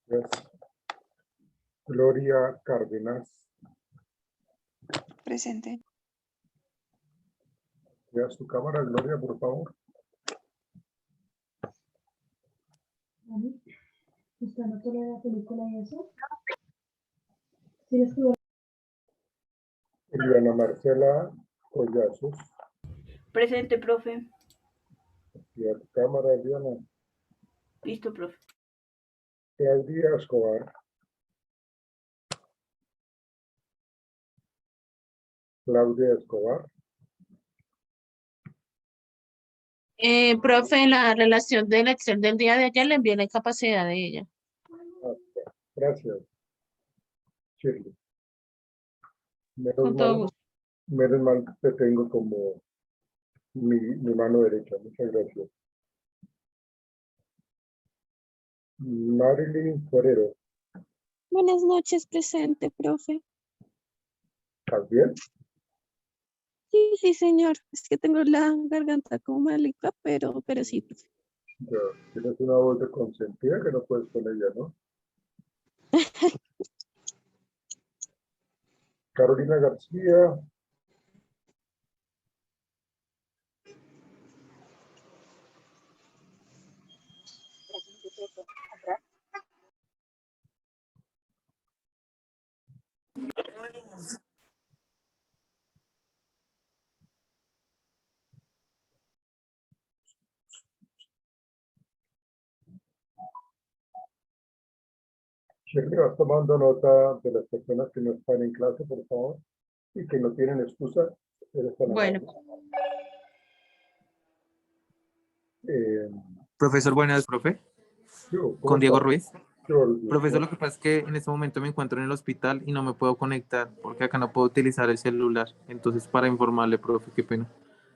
Gracias. Gloria Cárdenas. Presente. Veas tu cámara, Gloria, por favor. ¿Usted no quiere la película y eso? Sí, estuvo. Eliana Marcela Collazos. Presente, profe. Vea tu cámara, Eliana. Listo, profe. Claudia Escobar. Claudia Escobar. Profe, en la relación de la Excel del día de ayer le envié la incapacidad de ella. Gracias. Shirley. Con todo gusto. Menos mal te tengo como mi mano derecha. Muchas gracias. Marilyn Forero. Buenas noches, presente, profe. ¿Estás bien? Sí, señor. Es que tengo la garganta como malita, pero sí, profe. Ya, tienes una voz de consentida que no puedes con ella, ¿no? Carolina García. Shirley, vas tomando nota de las personas que no están en clase, por favor, y que no tienen excusa. Eres tan Bueno. amable. Profesor, buenas, profe. ¿Cómo Con Diego estás? Ruiz. ¿Qué orden? Profesor, lo que pasa es que en este momento me encuentro en el hospital y no me puedo conectar porque acá no puedo utilizar el celular. Entonces, para informarle, profe, qué pena.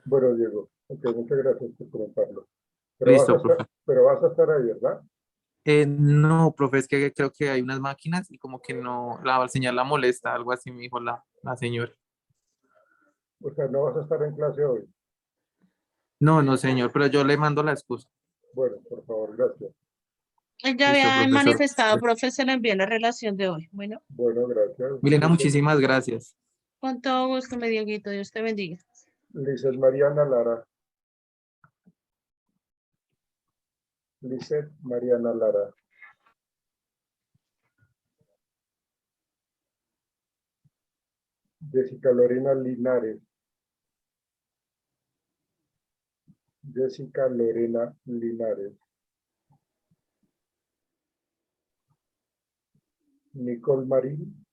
Bueno, Diego, ok, muchas gracias por comentarlo. Listo, profe. Pero vas a estar ahí, ¿verdad? No, profe, es que creo que hay unas máquinas y como que no, la señal la molesta, algo así me dijo la señora. O sea, no vas a estar en clase hoy. No, no, señor, pero yo le mando la excusa. Bueno, por favor, gracias. Él ya Listo, había profesor. manifestado, profe, se le envió la relación de hoy. Bueno, Bueno, gracias. Milena, muchísimas gracias. con todo gusto, mi Dieguito. Dios te bendiga. Lizeth Mariana Lara. Lizeth Mariana Lara. Jessica Lorena Linares. Jessica Lorena Linares. Nicole Marín.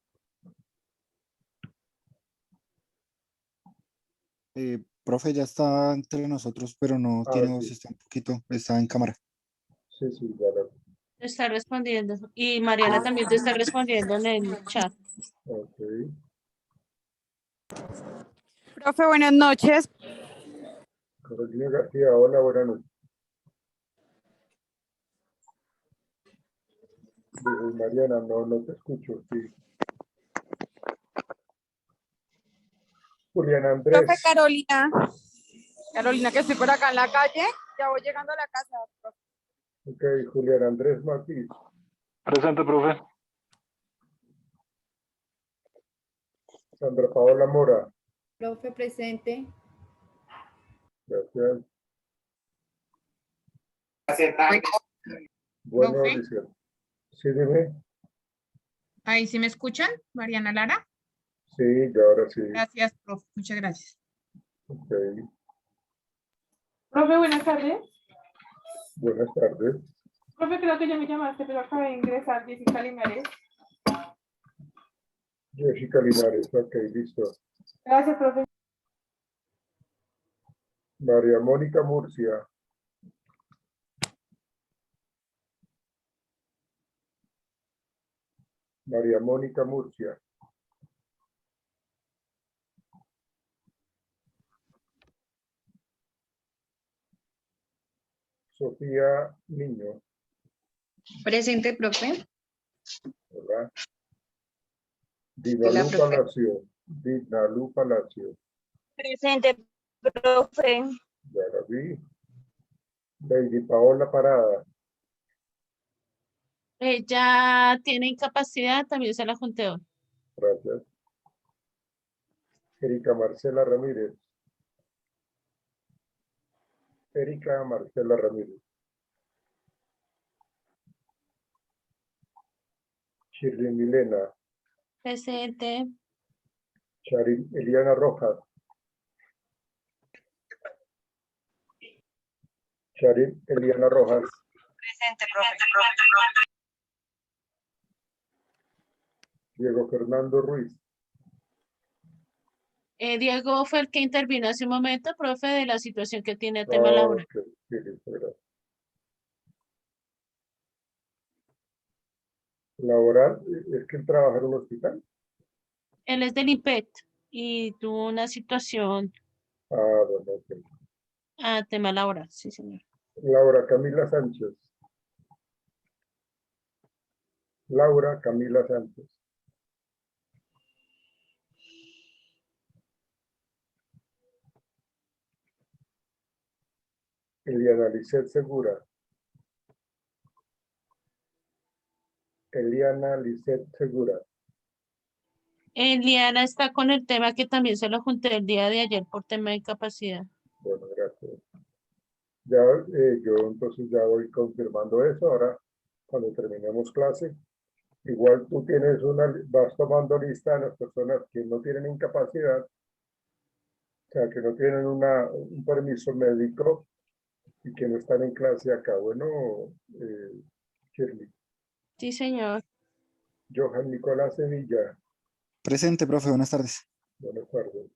Profe, ya está entre nosotros, pero no tiene voz, Sí. está un poquito, está en cámara. Sí, ya la. Te está respondiendo. Y Mariana también te está respondiendo en el chat. Ok. Profe, buenas noches. Carolina García, hola, buenas noches. Dice Mariana, no te escucho, sí. Julián Andrés. Profe Carolina. Carolina, que estoy por acá en la calle. Ya voy llegando a la casa. Profe. Ok, Julián Andrés Matiz. Presente, profe. Sandra Paola Mora. Profe, presente. Gracias. Bueno, Profe. Alicia. Sí, dime. Ahí sí me escuchan, Mariana Lara. Sí, ya ahora sí. Gracias, profe. Muchas gracias. Ok. Profe, buenas tardes. Buenas tardes. Profe, creo que ya me llamaste, pero acabé de ingresar Jessica Linares. Jessica Linares, ok, listo. Gracias, profe. María Mónica Murcia. María Mónica Murcia. Sofía Niño. Presente, profe. ¿Verdad? Dinalu Palacio. Dinalu Palacio. Presente, profe. Ya la vi. Lady Paola Parada. Ella tiene incapacidad, también se la junté hoy. Gracias. Erika Marcela Ramírez. Erika Marcela Ramírez. Shirley Milena. Presente. Charin Eliana Rojas. Charin Eliana Rojas. Presente, profe. Diego Fernando Ruiz. Diego fue el que intervino hace un momento, profe, de la situación que tiene tema laboral. Ok, sí, listo, gracias. Laboral, es que él trabaja en un hospital. Él es del IMPET y tuvo una situación Bueno, ok. a tema laboral, sí, señor. Laura Camila Sánchez. Laura Camila Sánchez. Eliana Lisset Segura. Eliana Lisset Segura. Eliana está con el tema que también se lo junté el día de ayer por tema de incapacidad. Bueno, gracias. Ya, yo entonces ya voy confirmando eso. Ahora, cuando terminemos clase, igual tú tienes vas tomando lista de las personas que no tienen incapacidad, o sea, que no tienen un permiso médico y que no están en clase acá. Bueno, Shirley. Sí, señor. Johan Nicolás Sevilla. Presente, profe, buenas tardes. Buenas tardes.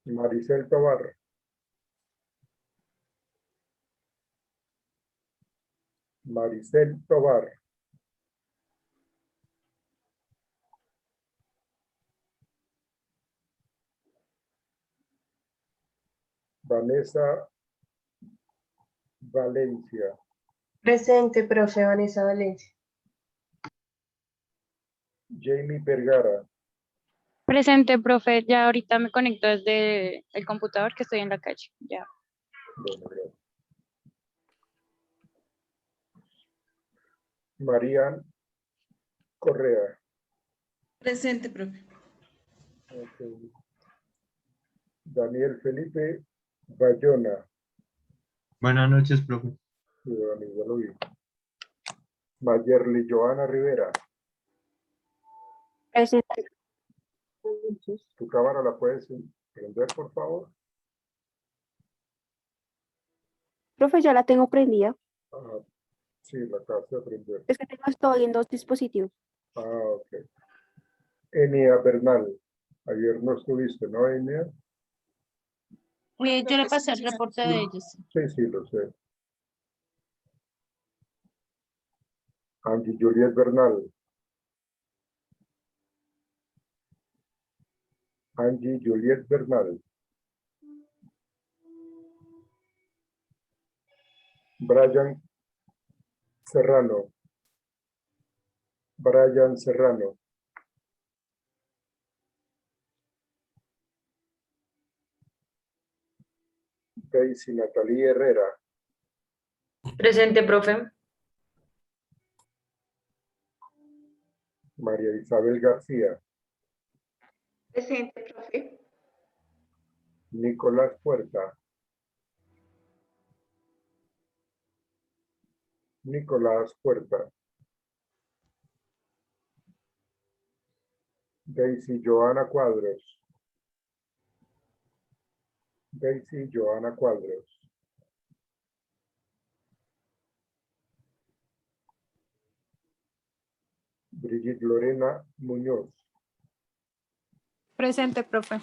Maricel Tobar. Maricel Tobar. Vanessa Valencia. Presente, profe Vanessa Valencia. Jamie Vergara. Presente, profe. Ya ahorita me conecto desde el computador que estoy en la calle. Ya. Bueno, gracias. María Correa. Presente, profe. Okay. Daniel Felipe Bayona. Buenas noches, profe. Mayerly Joana Rivera. Presente. Tu cámara la puedes prender, por favor. Profe, ya la tengo prendida. Sí, la acabas de prender. Es que estoy en dos dispositivos. Ok. Enia Bernal. Ayer no estuviste, ¿no, Enia? Yo le pasé el reporte de ellos. Sí, sí, lo sé. Angie Juliet Bernal. Angie Juliet Bernal. Brian Serrano. Brian Serrano. Daisy Natalie Herrera. Presente, profe. María Isabel García. Presente, profe. Nicolás Puerta. Nicolás Puerta. Daisy Joana Cuadros. Daisy Joana Cuadros. Brigitte Lorena Muñoz. Presente, profe.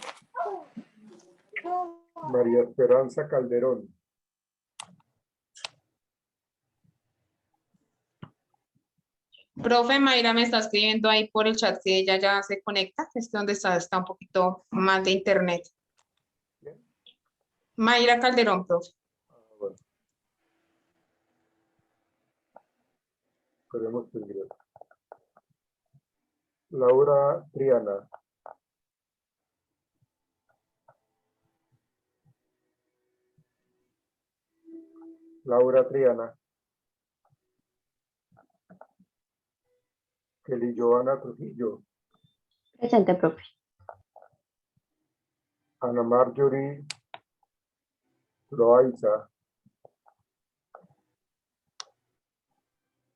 María Esperanza Calderón. Profe, Mayra me está escribiendo ahí por el chat si ella ya se conecta, que es donde está un poquito mal de internet. Mayra Calderón, profe. Bueno. Esperemos que ingrese. Laura Triana. Laura Triana. Kelly Joana Trujillo, Presente, profe. Ana Marjorie Loaiza,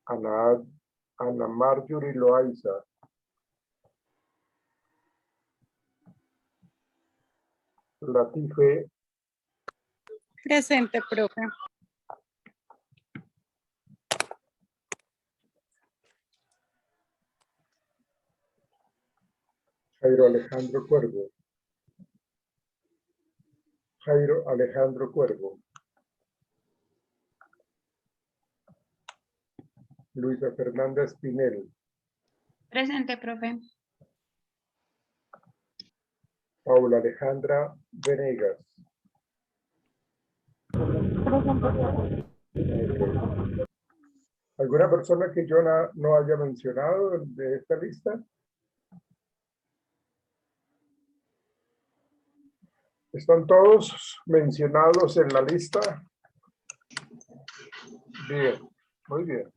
Ana Marjorie Loaiza, Latife Presente, profe. Jairo Alejandro Cuervo, Jairo Alejandro Cuervo, Luisa Fernanda Espinel, Presente, profe. Paula Alejandra Venegas. ¿Alguna persona que yo no haya mencionado de esta lista? ¿Están todos mencionados en la lista? Bien, muy bien.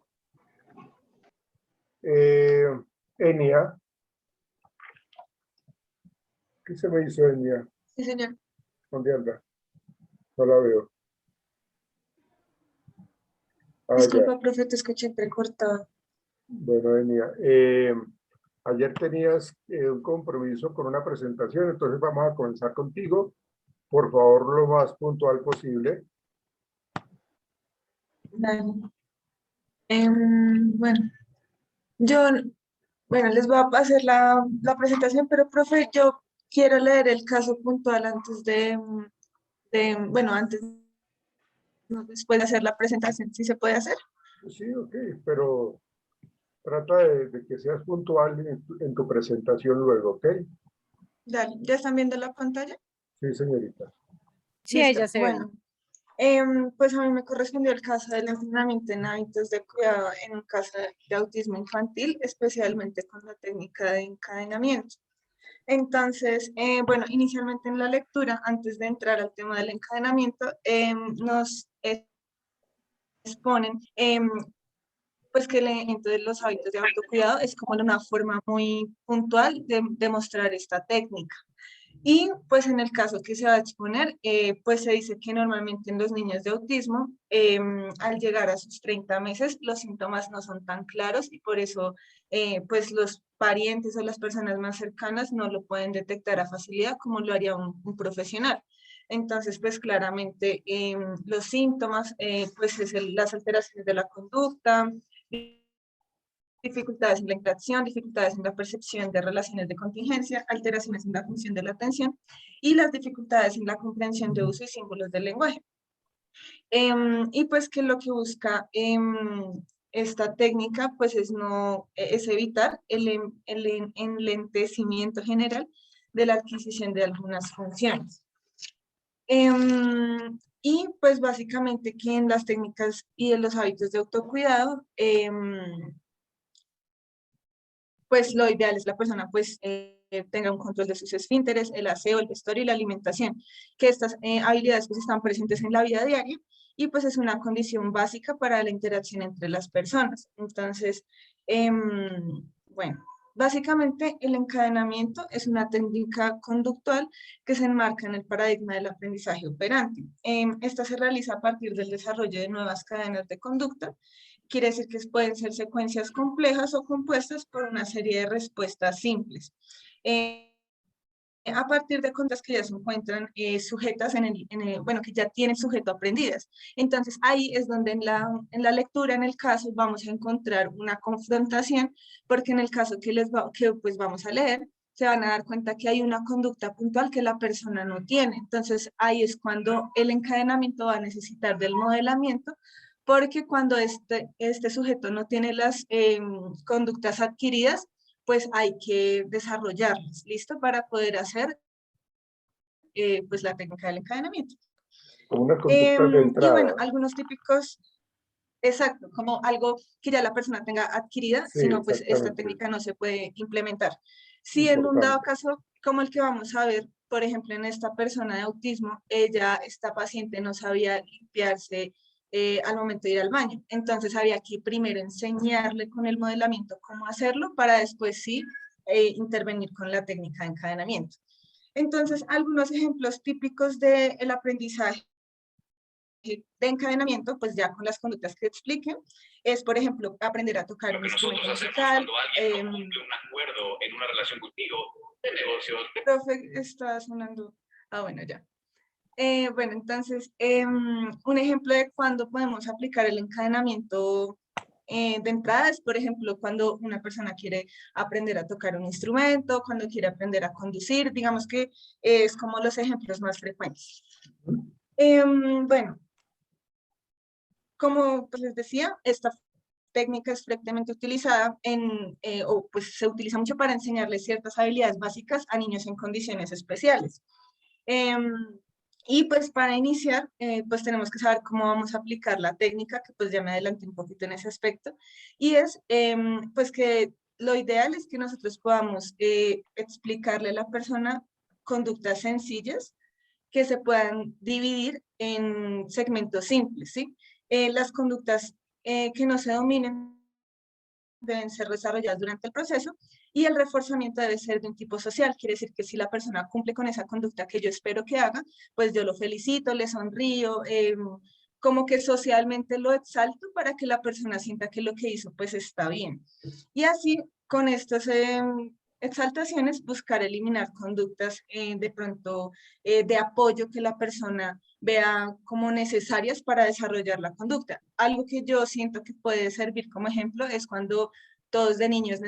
Enia. ¿Qué se me hizo Enia? Sí, señor. ¿Dónde anda? No la veo. Ah, Disculpa, ya. profe, te escuché entrecortado. Bueno, Enia. Ayer tenías un compromiso con una presentación, entonces vamos a comenzar contigo. Por favor, lo más puntual posible. Dale. Bueno, les voy a hacer la presentación, pero profe, yo quiero leer el caso puntual antes antes, no, después de hacer la presentación, ¿sí se puede hacer? Sí, ok, pero trata de que seas puntual en tu presentación luego, ¿ok? Dale, ¿ya están viendo la pantalla? Sí, señorita. Sí, Listo. ella se ve. Bueno, pues a mí me correspondió el caso del entrenamiento en hábitos de cuidado en un caso de autismo infantil, especialmente con la técnica de encadenamiento. Entonces, inicialmente en la lectura, antes de entrar al tema del encadenamiento, nos exponen pues que el entrenamiento de los hábitos de autocuidado es como una forma muy puntual de demostrar esta técnica. Y pues en el caso que se va a exponer, pues se dice que normalmente en los niños de autismo, al llegar a sus 30 meses, los síntomas no son tan claros y por eso pues los parientes o las personas más cercanas no lo pueden detectar a facilidad como lo haría un profesional. Entonces, pues claramente los síntomas, pues es las alteraciones de la conducta, dificultades en la interacción, dificultades en la percepción de relaciones de contingencia, alteraciones en la función de la atención y las dificultades en la comprensión de uso y símbolos del lenguaje. Y pues que lo que busca esta técnica pues es evitar el enlentecimiento general de la adquisición de algunas funciones. Y pues básicamente que en las técnicas y en los hábitos de autocuidado, pues lo ideal es la persona pues tenga un control de sus esfínteres, el aseo, el vestuario y la alimentación, que estas habilidades pues están presentes en la vida diaria y pues es una condición básica para la interacción entre las personas. Entonces, básicamente el encadenamiento es una técnica conductual que se enmarca en el paradigma del aprendizaje operante. Esta se realiza a partir del desarrollo de nuevas cadenas de conducta. Quiere decir que pueden ser secuencias complejas o compuestas por una serie de respuestas simples. A partir de conductas que ya se encuentran sujetas que ya tienen sujeto aprendidas. Entonces ahí es donde en la lectura, en el caso, vamos a encontrar una confrontación, porque en el caso que pues vamos a leer, se van a dar cuenta que hay una conducta puntual que la persona no tiene. Entonces ahí es cuando el encadenamiento va a necesitar del modelamiento, porque cuando este sujeto no tiene las conductas adquiridas, pues hay que desarrollarlas, ¿listo? Para poder hacer pues la técnica del encadenamiento. Una conducta de entrada. Y bueno, algunos típicos, exacto, como algo que ya la persona tenga adquirida, Sí, sino pues esta técnica no se puede implementar. Si en un dado caso, como el que vamos a ver, por ejemplo, en esta persona de autismo, esta paciente no sabía limpiarse al momento de ir al baño. Entonces había que primero enseñarle con el modelamiento cómo hacerlo para después sí intervenir con la técnica de encadenamiento. Entonces, algunos ejemplos típicos del aprendizaje de encadenamiento, pues ya con las conductas que expliquen, es, por ejemplo, aprender a tocar un instrumento musical. Un acuerdo en una relación contigo de negocios. Profe, está sonando. Ah, bueno, ya. Bueno, entonces, un ejemplo de cuando podemos aplicar el encadenamiento de entrada es, por ejemplo, cuando una persona quiere aprender a tocar un instrumento, cuando quiere aprender a conducir, digamos que es como los ejemplos más frecuentes. Bueno, como pues, les decía, esta técnica es frecuentemente utilizada o pues se utiliza mucho para enseñarles ciertas habilidades básicas a niños en condiciones especiales. Y pues para iniciar, pues tenemos que saber cómo vamos a aplicar la técnica, que pues ya me adelanté un poquito en ese aspecto, y es pues que lo ideal es que nosotros podamos explicarle a la persona conductas sencillas que se puedan dividir en segmentos simples, ¿sí? Las conductas que no se dominen deben ser desarrolladas durante el proceso y el reforzamiento debe ser de un tipo social. Quiere decir que si la persona cumple con esa conducta que yo espero que haga, pues yo lo felicito, le sonrío, como que socialmente lo exalto para que la persona sienta que lo que hizo pues está bien. Y así, con estas exaltaciones, buscar eliminar conductas de pronto de apoyo que la persona vea como necesarias para desarrollar la conducta. Algo que yo siento que puede servir como ejemplo es cuando todos de niños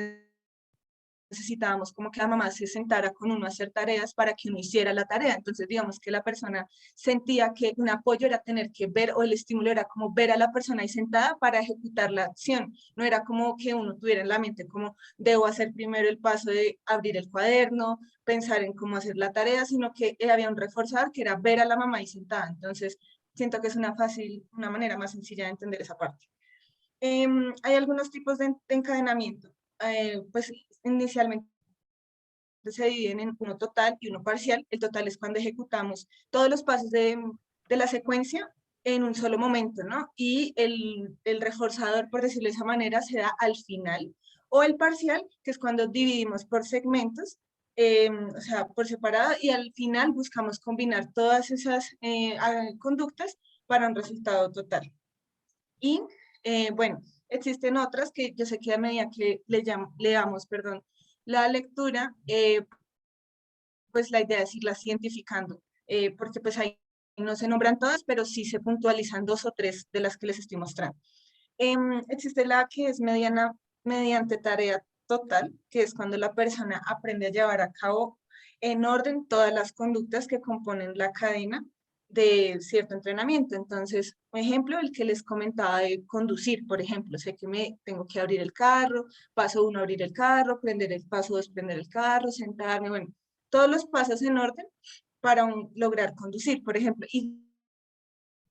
necesitábamos como que la mamá se sentara con uno a hacer tareas para que uno hiciera la tarea. Entonces, digamos que la persona sentía que un apoyo era tener que ver, o el estímulo era como ver a la persona ahí sentada para ejecutar la acción. No era como que uno tuviera en la mente como debo hacer primero el paso de abrir el cuaderno, pensar en cómo hacer la tarea, sino que había un reforzador que era ver a la mamá ahí sentada. Entonces, siento que es una manera más sencilla de entender esa parte. Hay algunos tipos de encadenamiento. Pues inicialmente se dividen en uno total y uno parcial. El total es cuando ejecutamos todos los pasos de la secuencia en un solo momento, ¿no? Y el reforzador, por decirlo de esa manera, se da al final. O el parcial, que es cuando dividimos por segmentos, o sea, por separado, y al final buscamos combinar todas esas conductas para un resultado total. Y, bueno, existen otras que yo sé que a medida que leamos, la lectura, pues la idea es irlas identificando, porque pues ahí no se nombran todas, pero sí se puntualizan 2 o 3 de las que les estoy mostrando. Existe la que es mediante tarea total, que es cuando la persona aprende a llevar a cabo en orden todas las conductas que componen la cadena de cierto entrenamiento. Entonces, por ejemplo, el que les comentaba de conducir, por ejemplo, sé que me tengo que abrir el carro, paso 1 abrir el carro, prender el paso 2 prender el carro, sentarme, bueno, todos los pasos en orden para lograr conducir, por ejemplo, y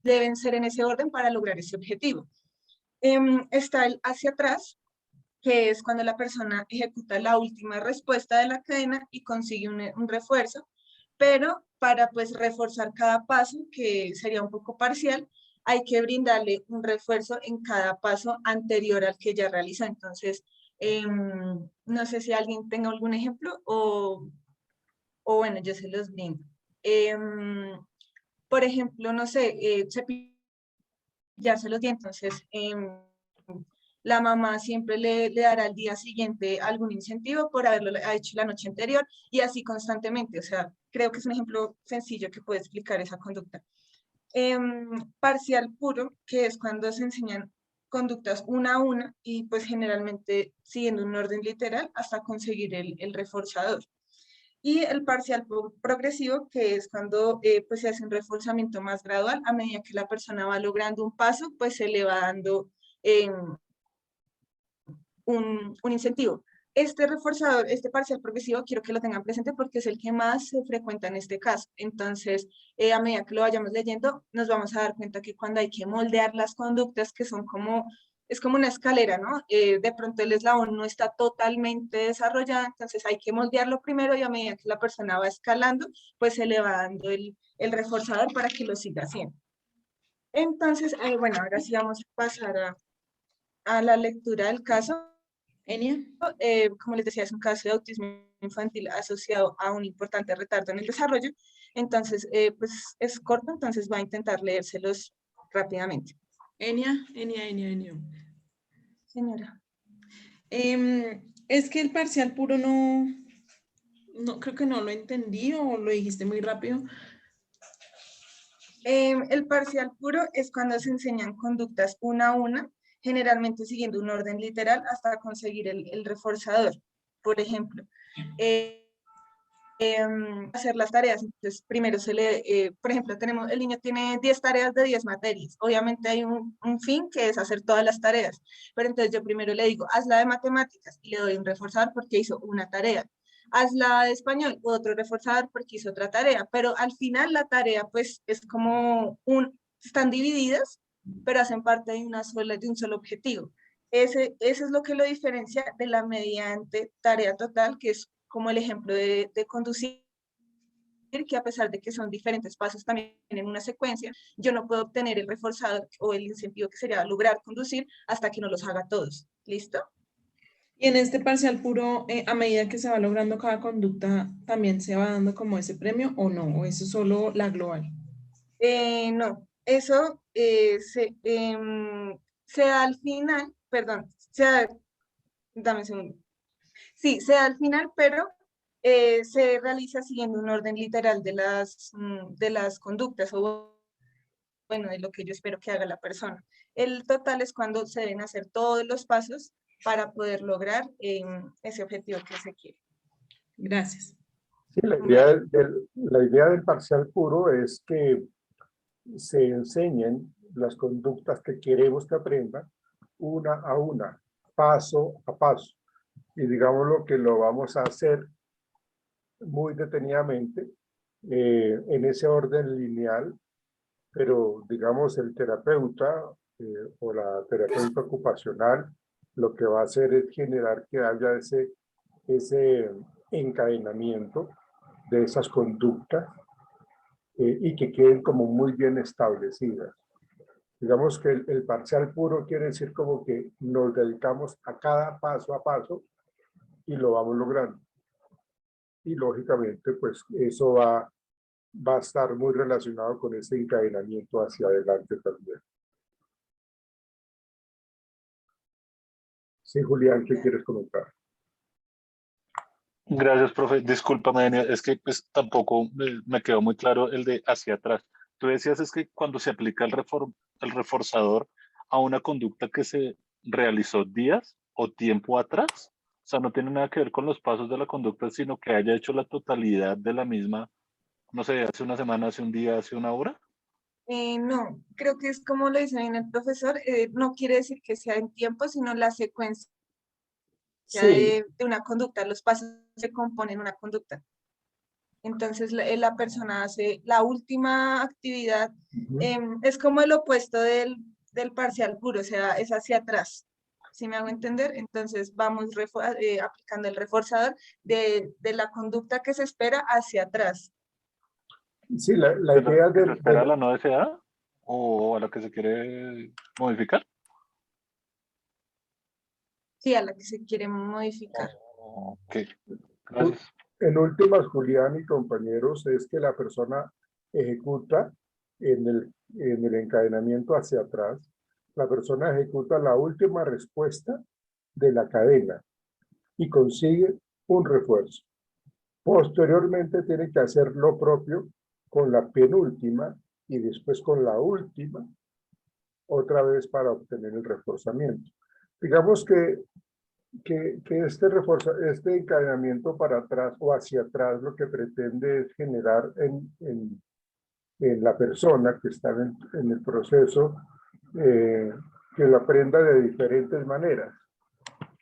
deben ser en ese orden para lograr ese objetivo. Está el hacia atrás, que es cuando la persona ejecuta la última respuesta de la cadena y consigue un refuerzo, pero para pues reforzar cada paso, que sería un poco parcial, hay que brindarle un refuerzo en cada paso anterior al que ya realizó. Entonces, no sé si alguien tenga algún ejemplo o bueno, yo se los brindo. Por ejemplo, no sé, cepillarse los dientes. Entonces, la mamá siempre le dará al día siguiente algún incentivo por haberlo hecho la noche anterior y así constantemente. O sea, creo que es un ejemplo sencillo que puede explicar esa conducta. Parcial puro, que es cuando se enseñan conductas una a una y pues generalmente siguiendo un orden literal hasta conseguir el reforzador. Y el parcial progresivo, que es cuando pues se hace un reforzamiento más gradual a medida que la persona va logrando un paso, pues se le va dando un incentivo. Este reforzador, este parcial progresivo, quiero que lo tengan presente porque es el que más se frecuenta en este caso. Entonces, a medida que lo vayamos leyendo, nos vamos a dar cuenta que cuando hay que moldear las conductas, que son como, es como una escalera, ¿no? De pronto el eslabón no está totalmente desarrollado, entonces hay que moldearlo primero y a medida que la persona va escalando, pues se le va dando el reforzador para que lo siga haciendo. Entonces, bueno, ahora sí vamos a pasar a la lectura del caso. Enia. Como les decía, es un caso de autismo infantil asociado a un importante retardo en el desarrollo. Entonces, pues es corto, entonces voy a intentar leérselos rápidamente. Enia. Señora. Es que el parcial puro no, creo que no lo entendí o lo dijiste muy rápido. El parcial puro es cuando se enseñan conductas una a una, generalmente siguiendo un orden literal hasta conseguir el reforzador. Por ejemplo, hacer las tareas. Entonces, primero por ejemplo, el niño tiene 10 tareas de 10 materias. Obviamente hay un fin que es hacer todas las tareas, pero entonces yo primero le digo, haz la de matemáticas y le doy un reforzador porque hizo una tarea. Haz la de español, otro reforzador porque hizo otra tarea, pero al final la tarea pues es como están divididas, pero hacen parte de un solo objetivo. Ese es lo que lo diferencia de la mediante tarea total, que es como el ejemplo de conducir, que a pesar de que son diferentes pasos también en una secuencia, yo no puedo obtener el reforzador o el incentivo que sería lograr conducir hasta que no los haga todos. ¿Listo? Y en este parcial puro, a medida que se va logrando cada conducta, ¿también se va dando como ese premio o no? ¿O eso es solo la global? No, eso se da al final, perdón, dame un segundo. Sí, se da al final, pero se realiza siguiendo un orden literal de las conductas o bueno, de lo que yo espero que haga la persona. El total es cuando se deben hacer todos los pasos para poder lograr ese objetivo que se quiere. Gracias. Sí, la idea del parcial puro es que se enseñen las conductas que queremos que aprendan una a una, paso a paso. Y digámoslo que lo vamos a hacer muy detenidamente en ese orden lineal, pero digamos el terapeuta o la terapeuta ocupacional lo que va a hacer es generar que haya ese encadenamiento de esas conductas y que queden como muy bien establecidas. Digamos que el parcial puro quiere decir como que nos dedicamos a cada paso a paso y lo vamos logrando. Y lógicamente, pues eso va a estar muy relacionado con ese encadenamiento hacia adelante también. Sí, Julián, ¿qué quieres comentar? Gracias, profe. Discúlpame, Daniel, es que pues tampoco me quedó muy claro el de hacia atrás. Tú decías es que cuando se aplica el reforzador a una conducta que se realizó días o tiempo atrás, o sea, no tiene nada que ver con los pasos de la conducta, sino que haya hecho la totalidad de la misma, no sé, hace una semana, hace un día, hace una hora. No, creo que es como lo dice bien el profesor, no quiere decir que sea en tiempo, sino la secuencia de una conducta, los pasos se componen una conducta. Entonces la persona hace la última actividad, es como el opuesto del parcial puro, o sea, es hacia atrás. ¿Sí me hago entender? Entonces vamos aplicando el reforzador de la conducta que se espera hacia atrás. Sí, la idea ¿Que se espera a la no deseada o a la que se quiere modificar? Sí, a la que se quiere modificar. Ok, gracias. En últimas, Julián y compañeros, es que la persona ejecuta en el encadenamiento hacia atrás, la persona ejecuta la última respuesta de la cadena y consigue un refuerzo. Posteriormente tiene que hacer lo propio con la penúltima y después con la última, otra vez para obtener el reforzamiento. Digamos que este encadenamiento para atrás o hacia atrás lo que pretende es generar en la persona que está en el proceso que lo aprenda de diferentes maneras,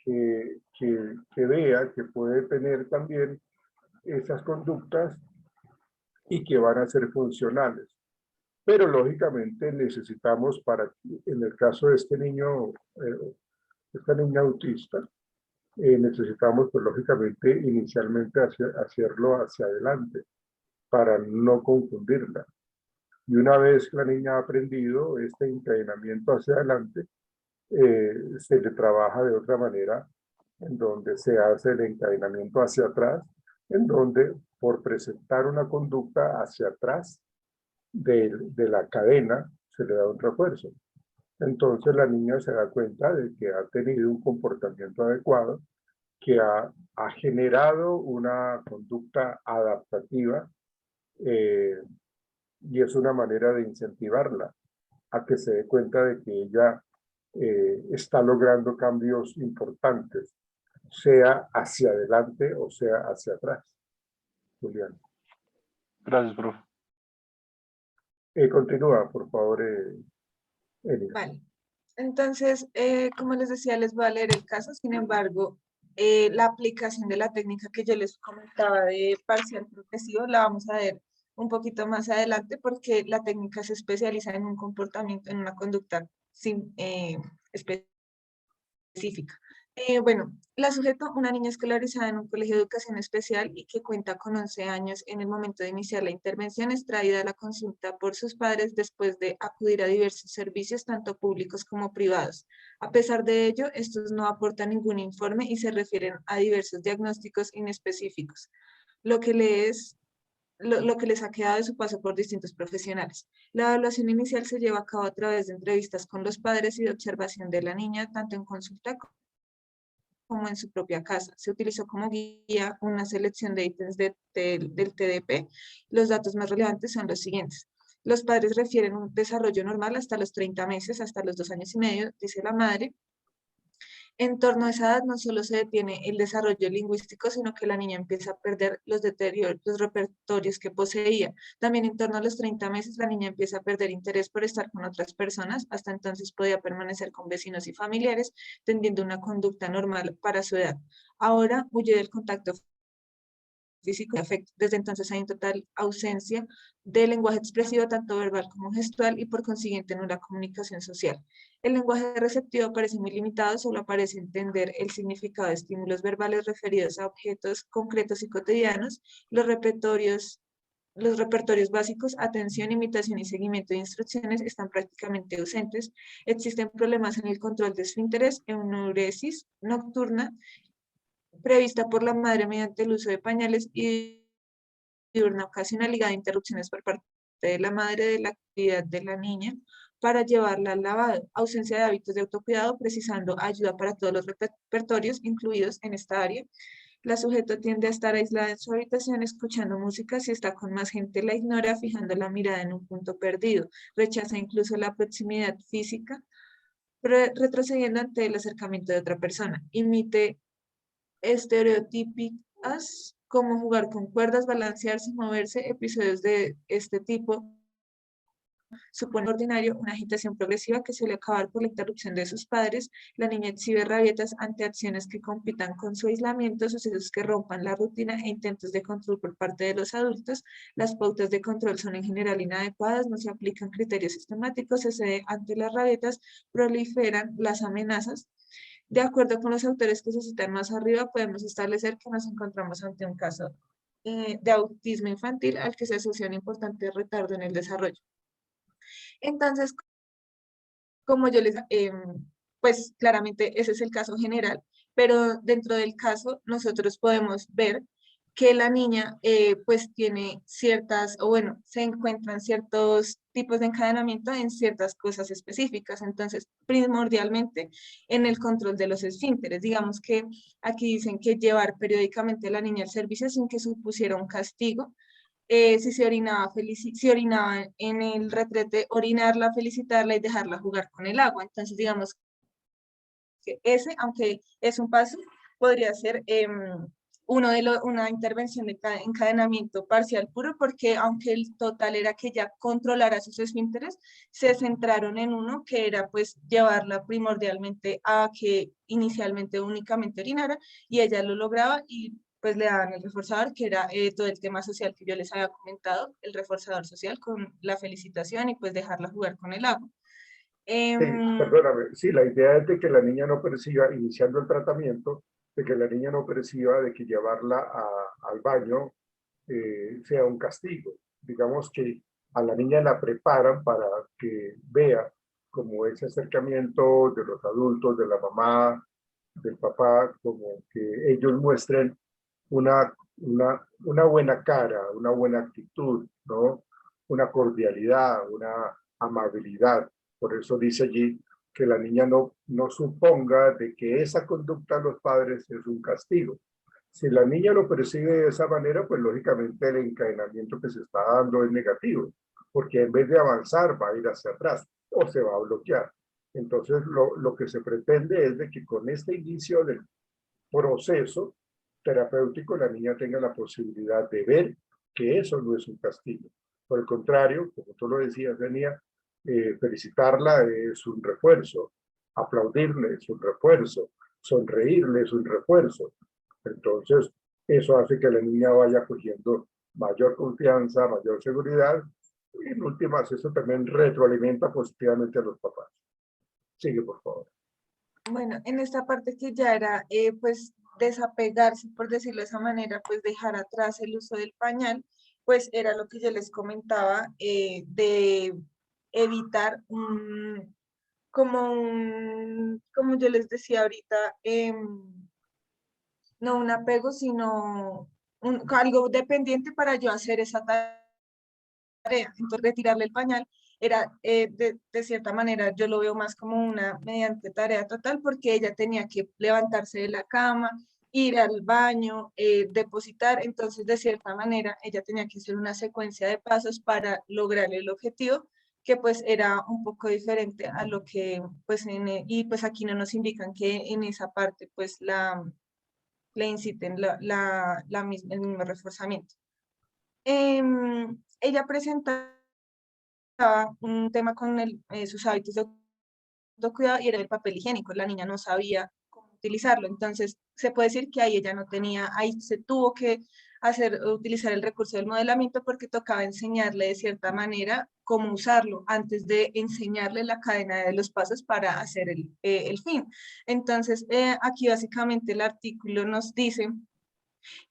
que vea que puede tener también esas conductas y que van a ser funcionales. Pero lógicamente necesitamos en el caso de este niño, esta niña autista, necesitamos pues lógicamente inicialmente hacerlo hacia adelante para no confundirla. Y una vez que la niña ha aprendido este encadenamiento hacia adelante, se le trabaja de otra manera, en donde se hace el encadenamiento hacia atrás, en donde por presentar una conducta hacia atrás de la cadena se le da un refuerzo. Entonces la niña se da cuenta de que ha tenido un comportamiento adecuado, que ha generado una conducta adaptativa, y es una manera de incentivarla a que se dé cuenta de que ella está logrando cambios importantes, sea hacia adelante o sea hacia atrás. Julián. Gracias, profe. Continúa, por favor, Elina. Vale. Entonces, como les decía, les voy a leer el caso. Sin embargo, la aplicación de la técnica que yo les comentaba de parcial progresivo la vamos a ver un poquito más adelante, porque la técnica se especializa en un comportamiento, en una conducta específica. Bueno, la sujeto, una niña escolarizada en un colegio de educación especial y que cuenta con 11 años en el momento de iniciar la intervención, es traída a la consulta por sus padres después de acudir a diversos servicios, tanto públicos como privados. A pesar de ello, estos no aportan ningún informe y se refieren a diversos diagnósticos inespecíficos, lo que les ha quedado de su paso por distintos profesionales. La evaluación inicial se lleva a cabo a través de entrevistas con los padres y de observación de la niña, tanto en consulta como en su propia casa. Se utilizó como guía una selección de ítems del TDP. Los datos más relevantes son los siguientes. Los padres refieren un desarrollo normal hasta los 30 meses, hasta los 2 años y medio, dice la madre. En torno a esa edad no solo se detiene el desarrollo lingüístico, sino que la niña empieza a perder los repertorios que poseía. También en torno a los 30 meses la niña empieza a perder interés por estar con otras personas. Hasta entonces podía permanecer con vecinos y familiares, tendiendo una conducta normal para su edad. Ahora huye del contacto físico y afecto. Desde entonces hay total ausencia de lenguaje expresivo, tanto verbal como gestual, y por consiguiente nula comunicación social. El lenguaje receptivo parece muy limitado, solo aparece entender el significado de estímulos verbales referidos a objetos concretos y cotidianos. Los repertorios básicos, atención, imitación y seguimiento de instrucciones están prácticamente ausentes. Existen problemas en el control de esfínteres, enuresis nocturna, prevista por la madre mediante el uso de pañales, y diurna ocasional ligada a interrupciones por parte de la madre de la actividad de la niña para llevarla al lavado. Ausencia de hábitos de autocuidado, precisando ayuda para todos los repertorios incluidos en esta área. La sujeta tiende a estar aislada en su habitación escuchando música. Si está con más gente la ignora, fijando la mirada en un punto perdido. Rechaza incluso la proximidad física, retrocediendo ante el acercamiento de otra persona. Imite estereotípicas como jugar con cuerdas, balancearse, moverse. Episodios de este tipo supone ordinario una agitación progresiva que suele acabar por la interrupción de sus padres. La niña exhibe rabietas ante acciones que compitan con su aislamiento, sucesos que rompan la rutina e intentos de control por parte de los adultos. Las pautas de control son en general inadecuadas, no se aplican criterios sistemáticos, se cede ante las rabietas, proliferan las amenazas. De acuerdo con los autores que se citan más arriba, podemos establecer que nos encontramos ante un caso de autismo infantil al que se asocia un importante retardo en el desarrollo. Entonces, como yo les, pues claramente ese es el caso general, pero dentro del caso nosotros podemos ver que la niña pues tiene ciertas, o bueno, se encuentran ciertos tipos de encadenamiento en ciertas cosas específicas. Entonces, primordialmente en el control de los esfínteres. Digamos que aquí dicen que llevar periódicamente a la niña al servicio sin que supusiera un castigo. Si se orinaba en el retrete, orinarla, felicitarla y dejarla jugar con el agua. Entonces, digamos que ese, aunque es un paso, podría ser una intervención de encadenamiento parcial puro, porque aunque el total era que ella controlara sus esfínteres, se centraron en uno que era pues llevarla primordialmente a que inicialmente únicamente orinara, y ella lo lograba, y pues le daban el reforzador, que era todo el tema social que yo les había comentado, el reforzador social con la felicitación y pues dejarla jugar con el agua. Perdóname, sí, la idea es de que la niña no perciba, iniciando el tratamiento, de que la niña no perciba de que llevarla al baño sea un castigo. Digamos que A la niña la preparan para que vea como ese acercamiento de los adultos, de la mamá, del papá, como que ellos muestren una buena cara, una buena actitud, ¿no? Una cordialidad, una amabilidad. Por eso dice allí que la niña no suponga de que esa conducta de los padres es un castigo. Si la niña lo percibe de esa manera, pues lógicamente el encadenamiento que se está dando es negativo, porque en vez de avanzar va a ir hacia atrás o se va a bloquear. Entonces lo que se pretende es de que con este inicio del proceso terapéutico la niña tenga la posibilidad de ver que eso no es un castigo. Por el contrario, como tú lo decías, Denia, felicitarla es un refuerzo, aplaudirle es un refuerzo, sonreírle es un refuerzo. Entonces, eso hace que la niña vaya cogiendo mayor confianza, mayor seguridad, y en últimas eso también retroalimenta positivamente a los papás. Sigue, por favor. Bueno, en esta parte que ya era, pues, desapegarse, por decirlo de esa manera, pues dejar atrás el uso del pañal, pues era lo que yo les comentaba, de evitar como yo les decía ahorita, no un apego, sino algo dependiente para yo hacer esa tarea. Entonces, retirarle el pañal era, de cierta manera, yo lo veo más como una mediante tarea total, porque ella tenía que levantarse de la cama, ir al baño, depositar. Entonces, de cierta manera, ella tenía que hacer una secuencia de pasos para lograr el objetivo, que pues era un poco diferente a lo que, pues, y pues aquí no nos indican que en esa parte, pues, le inciten el mismo reforzamiento. Ella presentaba un tema con sus hábitos de autocuidado y era el papel higiénico. La niña no sabía cómo utilizarlo, entonces se puede decir que ahí ella no tenía, ahí se tuvo que utilizar el recurso del modelamiento, porque tocaba enseñarle de cierta manera cómo usarlo antes de enseñarle la cadena de los pasos para hacer el fin. Entonces, aquí básicamente el artículo nos dice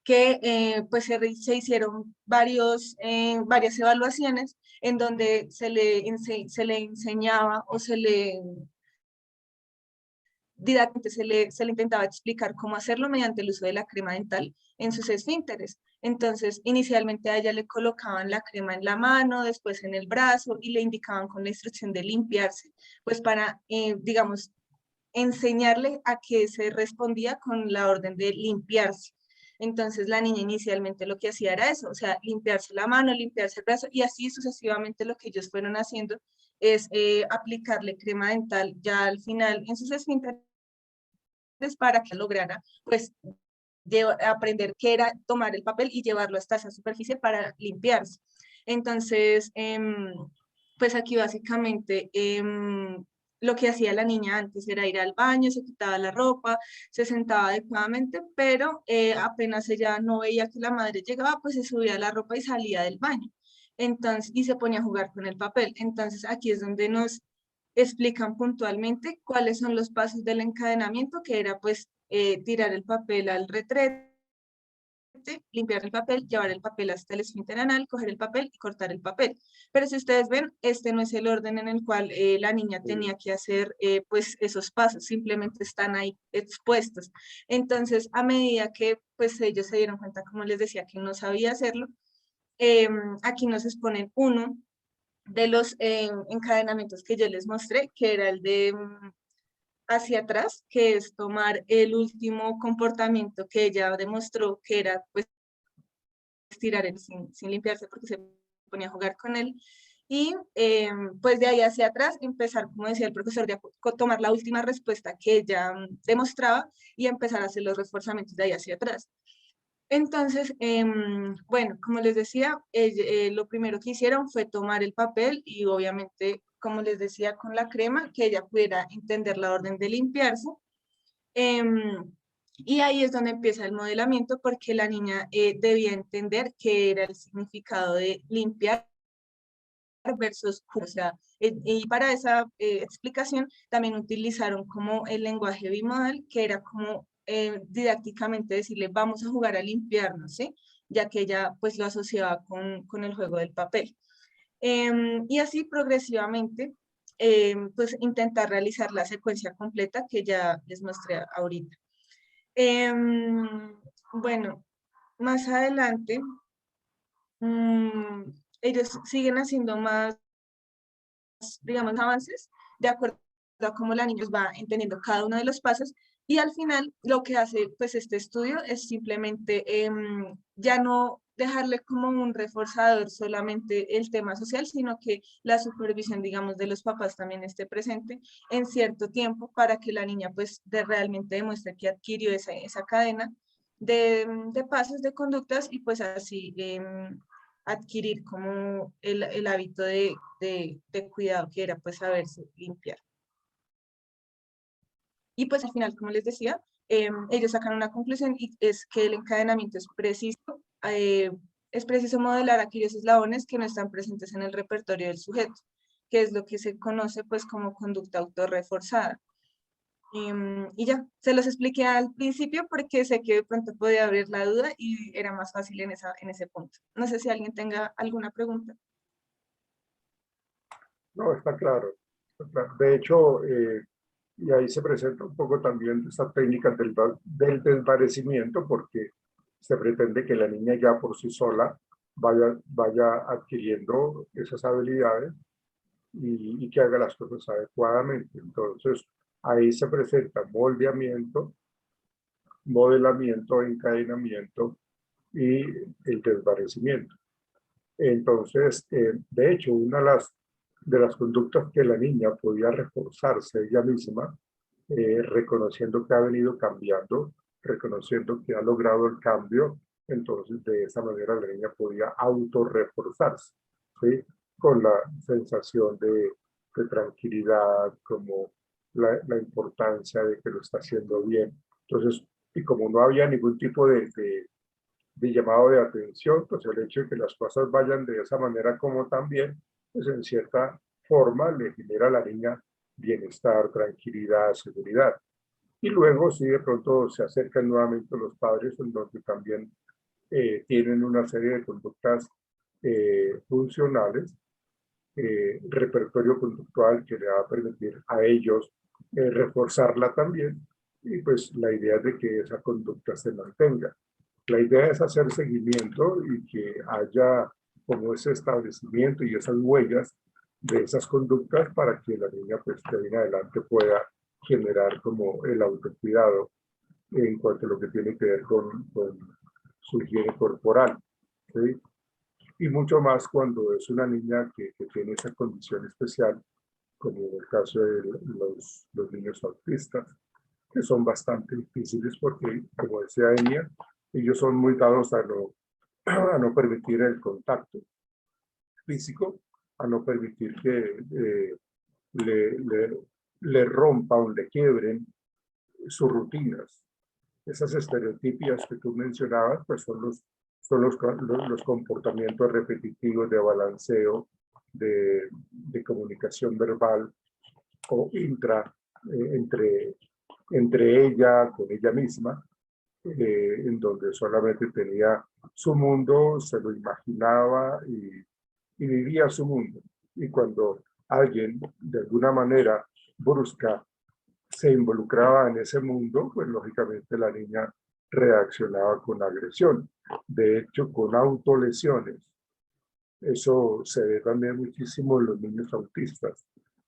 que pues se hicieron varias evaluaciones en donde se le enseñaba o se le intentaba explicar cómo hacerlo mediante el uso de la crema dental en sus esfínteres. Entonces, inicialmente a ella le colocaban la crema en la mano, después en el brazo, y le indicaban con la instrucción de limpiarse, pues para, digamos, enseñarle a que se respondía con la orden de limpiarse. Entonces la niña inicialmente lo que hacía era eso, o sea, limpiarse la mano, limpiarse el brazo, y así sucesivamente lo que ellos fueron haciendo es aplicarle crema dental ya al final en sus esfínteres, para que lograra pues aprender qué era tomar el papel y llevarlo hasta esa superficie para limpiarse. Entonces, pues aquí básicamente lo que hacía la niña antes era ir al baño, se quitaba la ropa, se sentaba adecuadamente, pero apenas ella no veía que la madre llegaba, pues se subía la ropa y salía del baño. Entonces, y se ponía a jugar con el papel. Entonces, aquí es donde nos explican puntualmente cuáles son los pasos del encadenamiento, que era pues tirar el papel al retrete, limpiar el papel, llevar el papel hasta el esfínter anal, coger el papel y cortar el papel. Pero si ustedes ven, este no es el orden en el cual la niña tenía que hacer pues esos pasos, simplemente están ahí expuestos. Entonces, a medida que pues ellos se dieron cuenta, como les decía, que no sabía hacerlo, aquí nos exponen uno de los encadenamientos que yo les mostré, que era el de hacia atrás, que es tomar el último comportamiento que ella demostró, que era pues tirar él sin limpiarse, porque se ponía a jugar con él, y pues de ahí hacia atrás empezar, como decía el profesor, de tomar la última respuesta que ella demostraba y empezar a hacer los reforzamientos de ahí hacia atrás. Entonces, bueno, como les decía, lo primero que hicieron fue tomar el papel y obviamente, como les decía, con la crema, que ella pudiera entender la orden de limpiarse. Y ahí es donde empieza el modelamiento, porque la niña debía entender qué era el significado de limpiar versus, o sea, y para esa explicación también utilizaron como el lenguaje bimodal, que era como didácticamente decirle, vamos a jugar a limpiarnos, ¿sí? Ya que ella pues lo asociaba con el juego del papel. Y así progresivamente, pues intentar realizar la secuencia completa que ya les mostré ahorita. Bueno, más adelante, ellos siguen haciendo más, digamos, avances de acuerdo a cómo la niña va entendiendo cada uno de los pasos, y al final lo que hace pues este estudio es simplemente ya no dejarle como un reforzador solamente el tema social, sino que la supervisión, digamos, de los papás también esté presente en cierto tiempo para que la niña pues realmente demuestre que adquirió esa cadena de pasos, de conductas, y pues así adquirir como el hábito de cuidado, que era pues saberse limpiar. Y pues al final, como les decía, ellos sacan una conclusión, y es que el encadenamiento es preciso modelar aquellos eslabones que no están presentes en el repertorio del sujeto, que es lo que se conoce pues como conducta autorreforzada. Y ya, se los expliqué al principio porque sé que de pronto podía haber la duda y era más fácil en ese punto. No sé si alguien tenga alguna pregunta. No, está claro. Está claro. De hecho, y ahí se presenta un poco también esta técnica del desvanecimiento, porque se pretende que la niña ya por sí sola vaya adquiriendo esas habilidades y que haga las cosas adecuadamente. Entonces, ahí se presenta moldeamiento, modelamiento, encadenamiento y el desvanecimiento. Entonces, de hecho, una de las conductas que la niña podía reforzarse ella misma, reconociendo que ha venido cambiando, reconociendo que ha logrado el cambio, entonces de esa manera la niña podía autorreforzarse, ¿sí? Con la sensación de tranquilidad, como la importancia de que lo está haciendo bien. Entonces, y como no había ningún tipo de llamado de atención, pues el hecho de que las cosas vayan de esa manera como también, pues en cierta forma le genera a la niña bienestar, tranquilidad, seguridad. Y luego si de pronto se acercan nuevamente los padres, en donde también tienen una serie de conductas funcionales, repertorio conductual que le va a permitir a ellos reforzarla también, y pues la idea es de que esa conducta se mantenga. La idea es hacer seguimiento y que haya como ese establecimiento y esas huellas de esas conductas para que la niña pues de ahí en adelante pueda generar como el autocuidado en cuanto a lo que tiene que ver con su higiene corporal, ¿sí? Y mucho más cuando es una niña que tiene esa condición especial, como en el caso de los niños autistas, que son bastante difíciles porque, como decía Enia, ellos son muy dados a no permitir el contacto físico, a no permitir que le rompan, le quiebren sus rutinas. Esas estereotipias que tú mencionabas, pues son los comportamientos repetitivos de balanceo, de comunicación verbal o entre ella, con ella misma, en donde solamente tenía su mundo, se lo imaginaba y vivía su mundo. Y cuando alguien de alguna manera brusca se involucraba en ese mundo, pues lógicamente la niña reaccionaba con agresión, de hecho con autolesiones. Eso se ve también muchísimo en los niños autistas,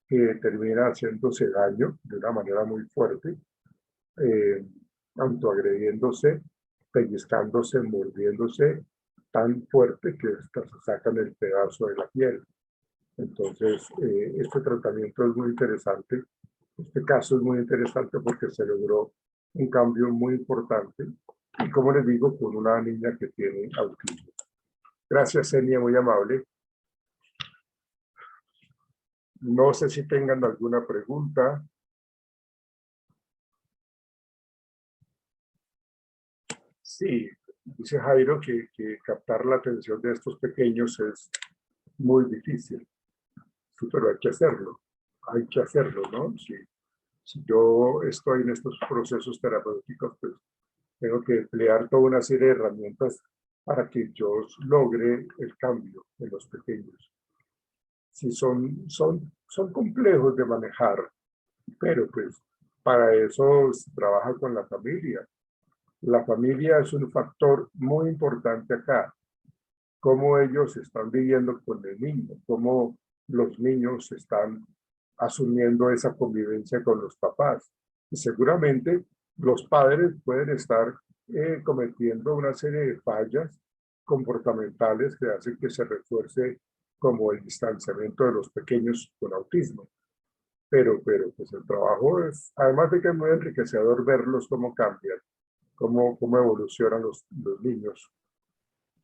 que terminan haciéndose daño de una manera muy fuerte, autoagrediéndose, pellizcándose, mordiéndose tan fuerte que hasta se sacan el pedazo de la piel. Entonces, este tratamiento es muy interesante. Este caso es muy interesante porque se logró un cambio muy importante y, como les digo, con una niña que tiene autismo. Gracias, Enia, muy amable. No sé si tengan alguna pregunta. Sí, dice Jairo que captar la atención de estos pequeños es muy difícil. Sí, pero hay que hacerlo, ¿no? Si yo estoy en estos procesos terapéuticos, pues tengo que emplear toda una serie de herramientas para que yo logre el cambio en los pequeños. sí son complejos de manejar, pero pues para eso se trabaja con la familia. La familia es un factor muy importante acá. Cómo ellos están viviendo con el niño, cómo los niños están asumiendo esa convivencia con los papás. Y seguramente los padres pueden estar cometiendo una serie de fallas comportamentales que hacen que se refuerce como el distanciamiento de los pequeños con autismo. Pero pues el trabajo es, además de que es muy enriquecedor verlos cómo cambian, cómo evolucionan los niños.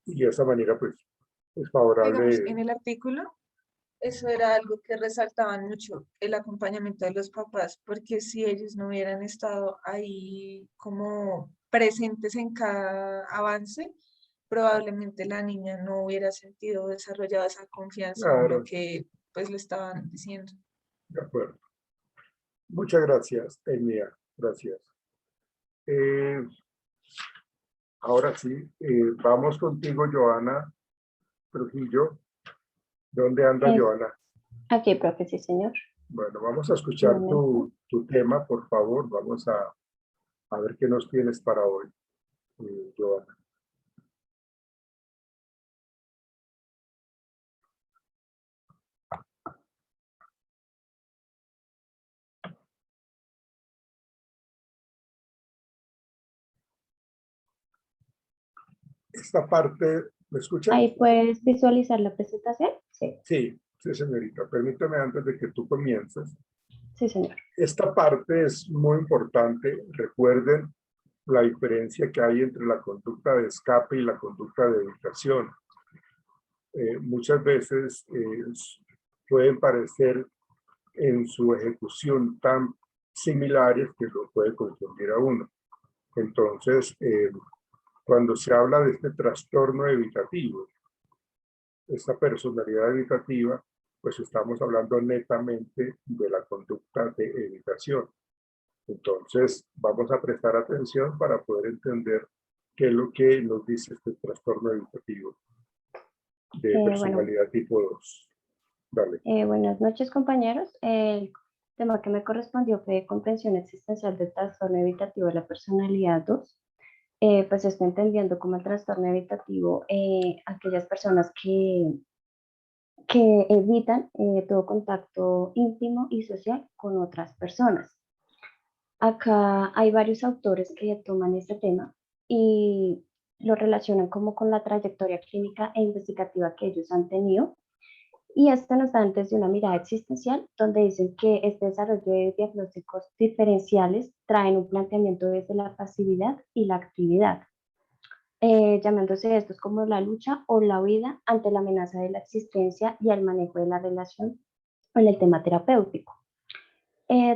Y de esa manera pues es Digamos, favorable. en el artículo, eso era algo que resaltaban mucho, el acompañamiento de los papás, porque si ellos no hubieran estado ahí como presentes en cada avance, probablemente la niña no hubiera sentido desarrollada esa confianza en lo Claro, que pues le estaban diciendo. de acuerdo. Muchas gracias, Emilia. Gracias. Ahora sí, vamos contigo, Joana Trujillo. ¿Dónde anda Joana? Aquí, profe, sí, señor. Bueno, vamos a Un escuchar momento. tu tema, por favor. Vamos a ver qué nos tienes para hoy, Joana. Esta parte, ¿me escuchan? Ahí puedes visualizar la presentación. Sí, Sí, sí, señorita. Permítame antes de que tú comiences. sí, señor. Esta parte es muy importante. Recuerden la diferencia que hay entre la conducta de escape y la conducta de evitación. Muchas veces pueden parecer en su ejecución tan similares que lo puede confundir a uno. Entonces, cuando se habla de este trastorno evitativo, esta personalidad evitativa, pues estamos hablando netamente de la conducta de evitación. Entonces, vamos a prestar atención para poder entender qué es lo que nos dice este trastorno evitativo de personalidad tipo 2. Dale. Buenas noches, compañeros. El tema que me correspondió fue comprensión existencial del trastorno evitativo de la personalidad 2. Pues estoy entendiendo como el trastorno evitativo aquellas personas que evitan todo contacto íntimo y social con otras personas. Acá hay varios autores que toman este tema y lo relacionan como con la trayectoria clínica e investigativa que ellos han tenido. Y esto nos da desde una mirada existencial, donde dicen que este desarrollo de diagnósticos diferenciales traen un planteamiento desde la pasividad y la actividad, llamándose estos como la lucha o la huida ante la amenaza de la existencia y el manejo de la relación en el tema terapéutico.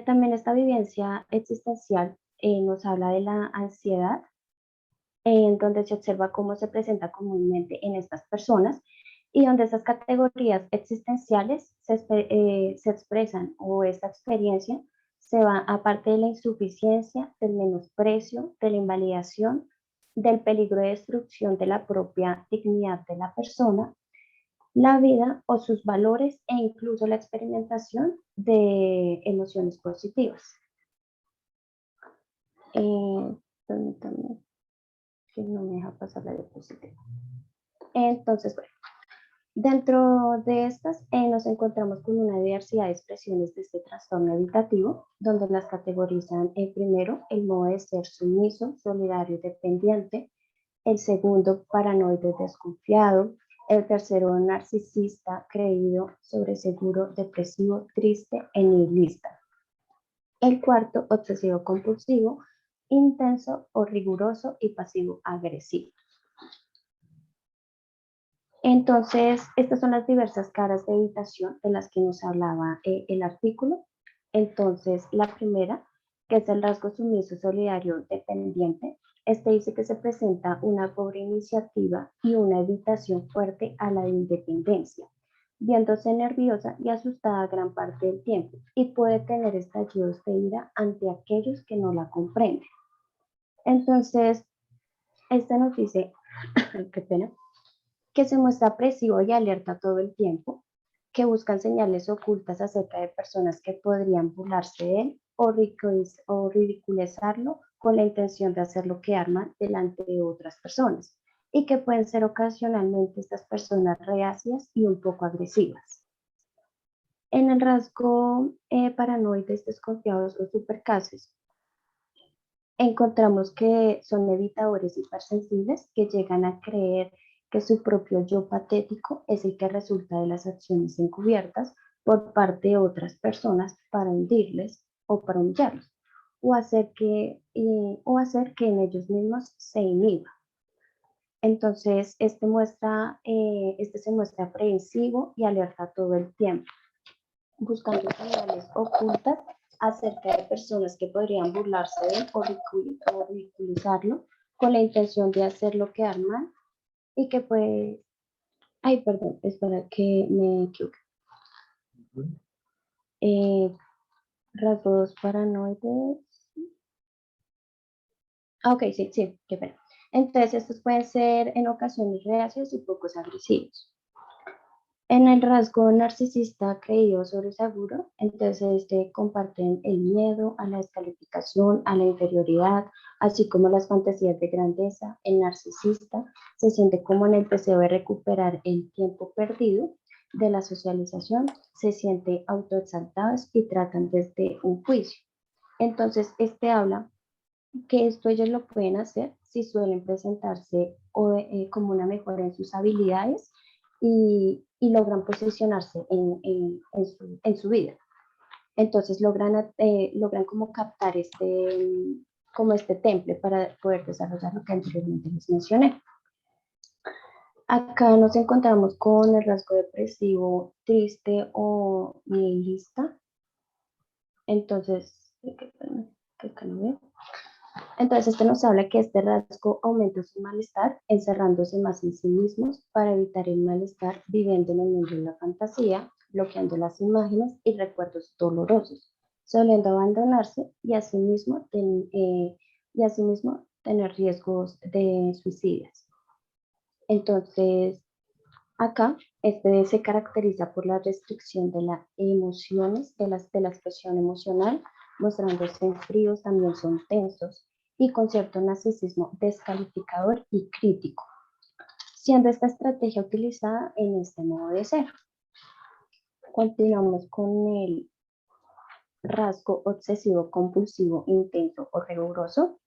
También esta vivencia existencial nos habla de la ansiedad, en donde se observa cómo se presenta comúnmente en estas personas y donde estas categorías existenciales se expresan o esta experiencia se va aparte de la insuficiencia, del menosprecio, de la invalidación, del peligro de destrucción de la propia dignidad de la persona, la vida o sus valores e incluso la experimentación de emociones positivas. Permítanme que no me deja pasar la diapositiva. Entonces, bueno, dentro de estas nos encontramos con una diversidad de expresiones de este trastorno evitativo, donde las categorizan primero el modo de ser sumiso, solidario y dependiente, el segundo paranoide desconfiado, el tercero narcisista, creído, sobreseguro, depresivo, triste e nihilista. El cuarto obsesivo compulsivo, intenso o riguroso y pasivo agresivo. Entonces, estas son las diversas caras de evitación de las que nos hablaba el artículo. Entonces, la primera, que es el rasgo sumiso, solidario, dependiente, este dice que se presenta una pobre iniciativa y una evitación fuerte a la independencia, viéndose nerviosa y asustada gran parte del tiempo y puede tener estallidos de ira ante aquellos que no la comprenden. Entonces, este nos dice, qué pena, que se muestra apresivo y alerta todo el tiempo, que buscan señales ocultas acerca de personas que podrían burlarse de él o ridiculizarlo con la intención de hacerlo quedar mal delante de otras personas, y que pueden ser ocasionalmente estas personas reacias y un poco agresivas. En el rasgo paranoides, desconfiados o supercasos, encontramos que son evitadores hipersensibles que llegan a creer que su propio yo patético es el que resulta de las acciones encubiertas por parte de otras personas para hundirles o para humillarlos, o hacer que en ellos mismos se inhiba. Entonces, este se muestra aprehensivo y alerta todo el tiempo, buscando señales ocultas acerca de personas que podrían burlarse de él o ridiculizarlo con la intención de hacerlo quedar mal, y que puede... Ay, perdón, espera que me equivoqué. Rasgos paranoides. Ok, sí, qué pena. Entonces, estos pueden ser en ocasiones reacios y pocos agresivos. En el rasgo narcisista creído sobreseguro, entonces comparten el miedo a la descalificación, a la inferioridad, así como las fantasías de grandeza. El narcisista se siente como en el deseo de recuperar el tiempo perdido de la socialización, se siente autoexaltados y tratan desde un juicio. Entonces, habla que esto ellos lo pueden hacer si suelen presentarse como una mejora en sus habilidades y logran posicionarse en su vida. Entonces logran como captar este temple para poder desarrollar lo que anteriormente les mencioné. Acá nos encontramos con el rasgo depresivo, triste o nihilista. Entonces, acá no veo. Entonces, nos habla que este rasgo aumenta su malestar, encerrándose más en sí mismos para evitar el malestar, viviendo en el mundo de la fantasía, bloqueando las imágenes y recuerdos dolorosos, soliendo abandonarse y asimismo tener riesgos de suicidas. Entonces, acá, se caracteriza por la restricción de las emociones, de la expresión emocional, mostrándose fríos, también son tensos, y con cierto narcisismo descalificador y crítico, siendo esta estrategia utilizada en este modo de ser. Continuamos con el rasgo obsesivo compulsivo intenso o riguroso.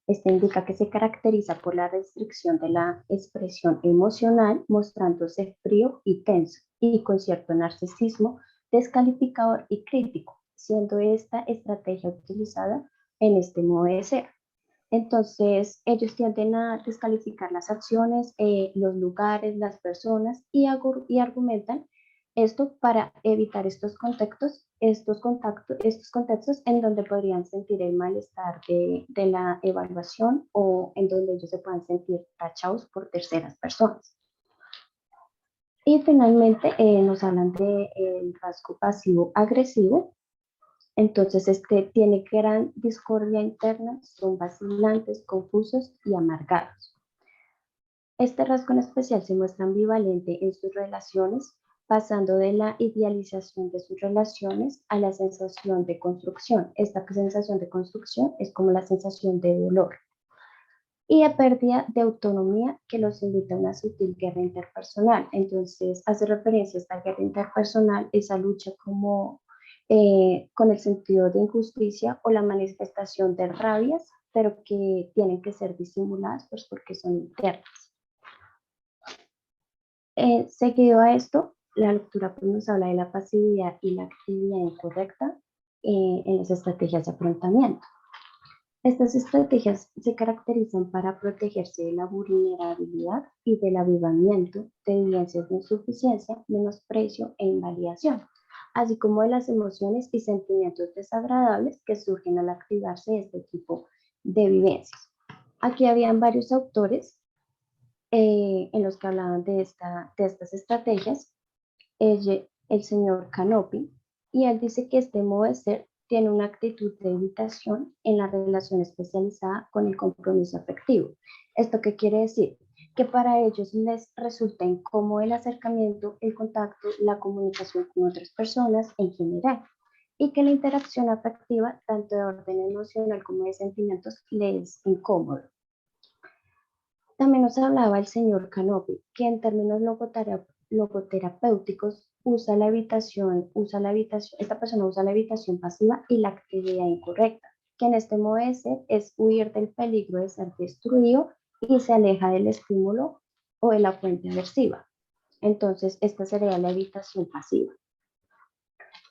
Este indica que se caracteriza por la restricción de la expresión emocional, mostrándose frío y tenso, y con cierto narcisismo descalificador y crítico, siendo esta estrategia utilizada en este modo de ser. Entonces, ellos tienden a descalificar las acciones, los lugares, las personas, y argumentan esto para evitar estos contextos en donde podrían sentir el malestar de la evaluación, o en donde ellos se puedan sentir tachados por terceras personas. Y finalmente nos hablan del rasgo pasivo-agresivo. Entonces, tiene gran discordia interna, son vacilantes, confusos y amargados. Este rasgo en especial se muestra ambivalente en sus relaciones, pasando de la idealización de sus relaciones a la sensación de construcción. Esta sensación de construcción es como la sensación de dolor y de pérdida de autonomía, que los invita a una sutil guerra interpersonal. Entonces, hace referencia a esta guerra interpersonal, esa lucha como con el sentido de injusticia o la manifestación de rabias, pero que tienen que ser disimuladas, pues porque son internas. Seguido a esto, la lectura pues, nos habla de la pasividad y la actividad incorrecta en las estrategias de afrontamiento. Estas estrategias se caracterizan para protegerse de la vulnerabilidad y del avivamiento de evidencias de insuficiencia, menosprecio e invalidación, así como de las emociones y sentimientos desagradables que surgen al activarse este tipo de evidencias. Aquí habían varios autores en los que hablaban de estas estrategias. El señor Canopy, y él dice que este modo de ser tiene una actitud de evitación en la relación especializada con el compromiso afectivo. ¿Esto qué quiere decir? que para ellos les resulta incómodo el acercamiento, el contacto, la comunicación con otras personas en general, y que la interacción afectiva, tanto de orden emocional como de sentimientos, les es incómodo. También nos hablaba el señor Canopy, que en términos logoterapéuticos esta persona usa la evitación pasiva y la actividad incorrecta, que en este modo de ser es huir del peligro de ser destruido y se aleja del estímulo o de la fuente aversiva. Entonces, esta sería la evitación pasiva.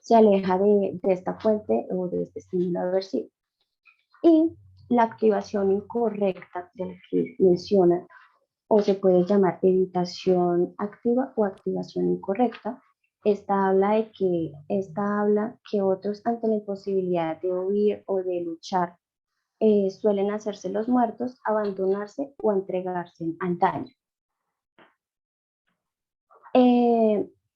Se aleja de esta fuente o de este estímulo aversivo. Y la activación incorrecta de la que menciona, o se puede llamar evitación activa o activación incorrecta. Esta habla que otros, ante la imposibilidad de huir o de luchar, suelen hacerse los muertos, abandonarse o entregarse al daño.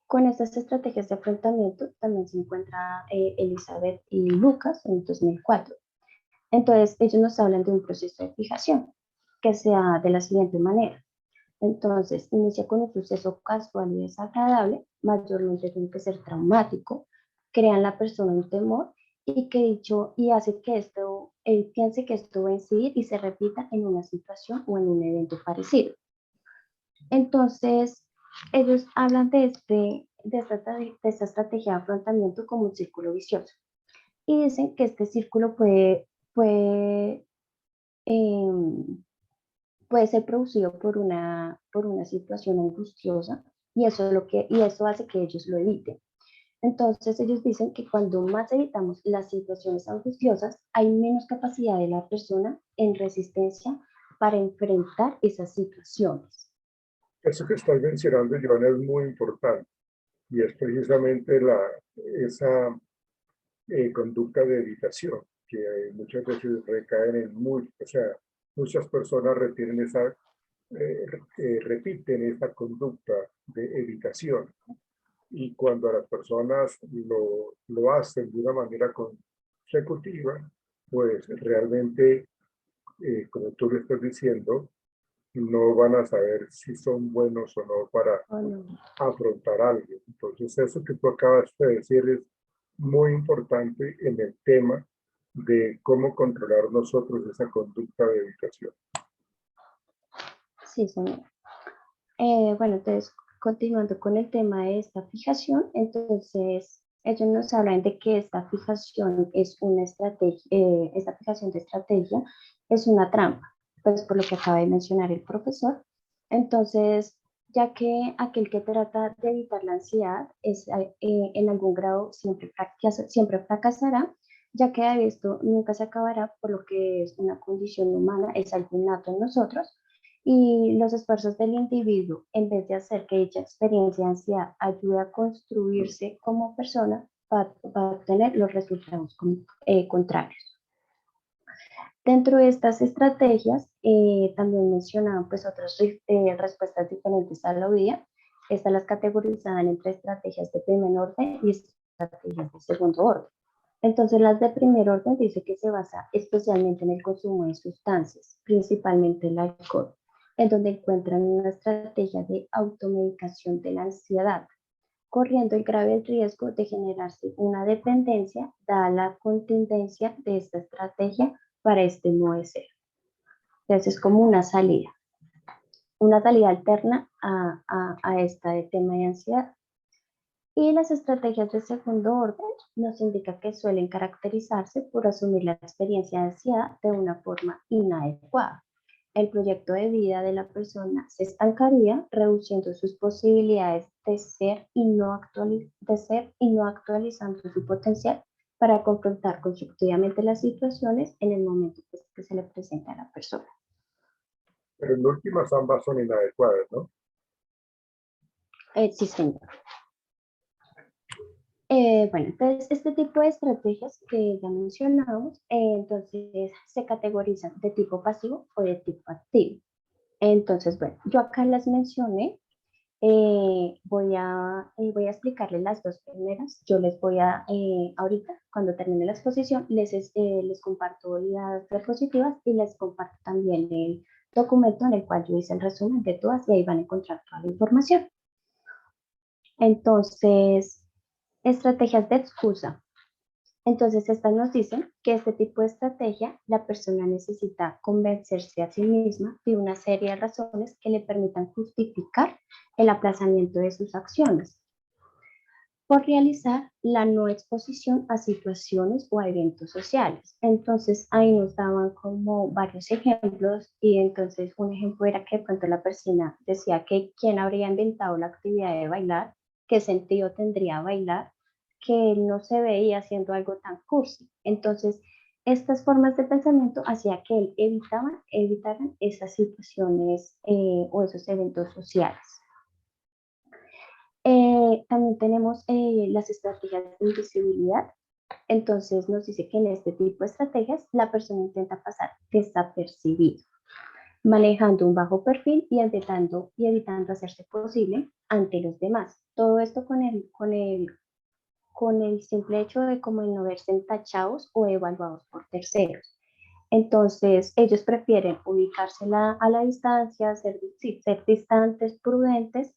Con estas estrategias de afrontamiento también se encuentra Elizabeth y Lucas en 2004. Entonces, ellos nos hablan de un proceso de fijación que se da de la siguiente manera. Entonces, inicia con un suceso casual y desagradable, mayormente tiene que ser traumático, crea en la persona un temor y hace que él piense que esto va a incidir y se repita en una situación o en un evento parecido. Entonces, ellos hablan de esta estrategia de afrontamiento como un círculo vicioso y dicen que este círculo puede ser producido por una situación angustiosa y eso hace que ellos lo eviten. Entonces ellos dicen que cuando más evitamos las situaciones angustiosas, hay menos capacidad de la persona en resistencia para enfrentar esas situaciones. Eso que estás mencionando, Joana, es muy importante y es precisamente esa conducta de evitación que muchas veces recaen en muchas personas repiten esa conducta de evitación, y cuando las personas lo hacen de una manera consecutiva, pues realmente, como tú le estás diciendo, no van a saber si son buenos o no para afrontar algo. Entonces, eso que tú acabas de decir es muy importante en el tema de cómo controlar nosotros esa conducta de evitación. Sí, señor. Bueno, entonces, continuando con el tema de esta fijación, entonces ellos nos hablan de que esta fijación es una estrategia, esta fijación de estrategia es una trampa, pues por lo que acaba de mencionar el profesor. Entonces, ya que aquel que trata de evitar la ansiedad en algún grado siempre fracasará, ya que esto nunca se acabará, por lo que es una condición humana, es algo innato en nosotros, y los esfuerzos del individuo, en vez de hacer que dicha experiencia de ansiedad ayude a construirse como persona, va a obtener los resultados contrarios. Dentro de estas estrategias, también mencionaban pues otras respuestas diferentes a la huida. Estas las categorizaban entre estrategias de primer orden y estrategias de segundo orden. Entonces, las de primer orden dice que se basa especialmente en el consumo de sustancias, principalmente el alcohol, en donde encuentran una estrategia de automedicación de la ansiedad, corriendo el grave riesgo de generarse una dependencia, dada la contingencia de esta estrategia para este no de ser. Entonces, es como una salida alterna a este tema de ansiedad. Y las estrategias de segundo orden nos indica que suelen caracterizarse por asumir la experiencia de ansiedad de una forma inadecuada. El proyecto de vida de la persona se estancaría, reduciendo sus posibilidades de ser y no actualizando su potencial para confrontar constructivamente las situaciones en el momento que se le presenta a la persona. Pero en últimas ambas son inadecuadas, ¿no? Sí, señor. Bueno, entonces este tipo de estrategias que ya mencionamos, entonces se categorizan de tipo pasivo o de tipo activo. Entonces, bueno, yo acá las mencioné. Voy a explicarles las dos primeras. Yo les voy ahorita, cuando termine la exposición, les comparto las diapositivas y les comparto también documento en el cual yo hice el resumen de todas y ahí van a encontrar toda la información. Entonces, estrategias de excusa. Entonces, estas nos dicen que este tipo de estrategia, la persona necesita convencerse a sí misma de una serie de razones que le permitan justificar el aplazamiento de sus acciones por realizar la no exposición a situaciones o a eventos sociales. Entonces, ahí nos daban como varios ejemplos y entonces un ejemplo era que de pronto la persona decía que quién habría inventado la actividad de bailar, qué sentido tendría bailar, que él no se veía haciendo algo tan cursi. Entonces, estas formas de pensamiento hacía que él evitaran esas situaciones o esos eventos sociales. También tenemos las estrategias de invisibilidad. Entonces nos dice que en este tipo de estrategias la persona intenta pasar desapercibido, manejando un bajo perfil y evitando hacerse posible ante los demás. Todo esto con el simple hecho de como el no verse tachados o evaluados por terceros. Entonces ellos prefieren ubicarse a la distancia, ser distantes, prudentes,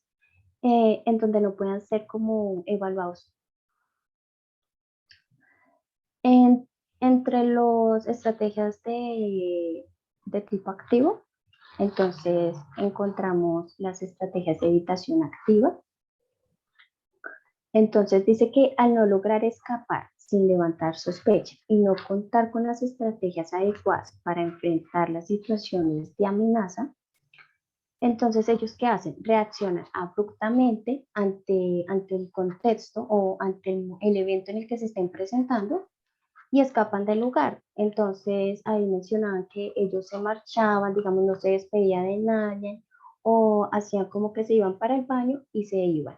en donde no puedan ser como evaluados. Entre las estrategias de tipo activo, entonces encontramos las estrategias de evitación activa. Entonces dice que al no lograr escapar sin levantar sospecha y no contar con las estrategias adecuadas para enfrentar las situaciones de amenaza, entonces, ¿ellos qué hacen? Reaccionan abruptamente ante el contexto o ante el evento en el que se estén presentando y escapan del lugar. Entonces, ahí mencionaban que ellos se marchaban, digamos, no se despedían de nadie o hacían como que se iban para el baño y se iban.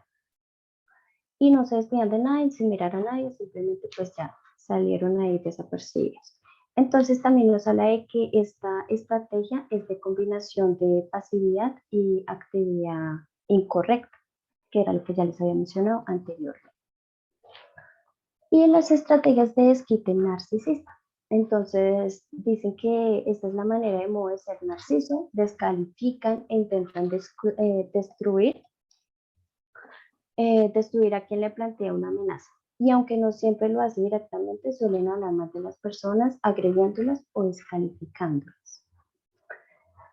Y no se despedían de nadie, sin mirar a nadie, simplemente pues ya salieron ahí desapercibidos. Entonces también nos habla de que esta estrategia es de combinación de pasividad y actividad incorrecta, que era lo que ya les había mencionado anteriormente. Y en las estrategias de desquite narcisista. Entonces dicen que esta es la manera de mover ser narciso, descalifican e intentan destruir a quien le plantea una amenaza. Y aunque no siempre lo hace directamente, suelen hablar más de las personas, agrediéndolas o descalificándolas.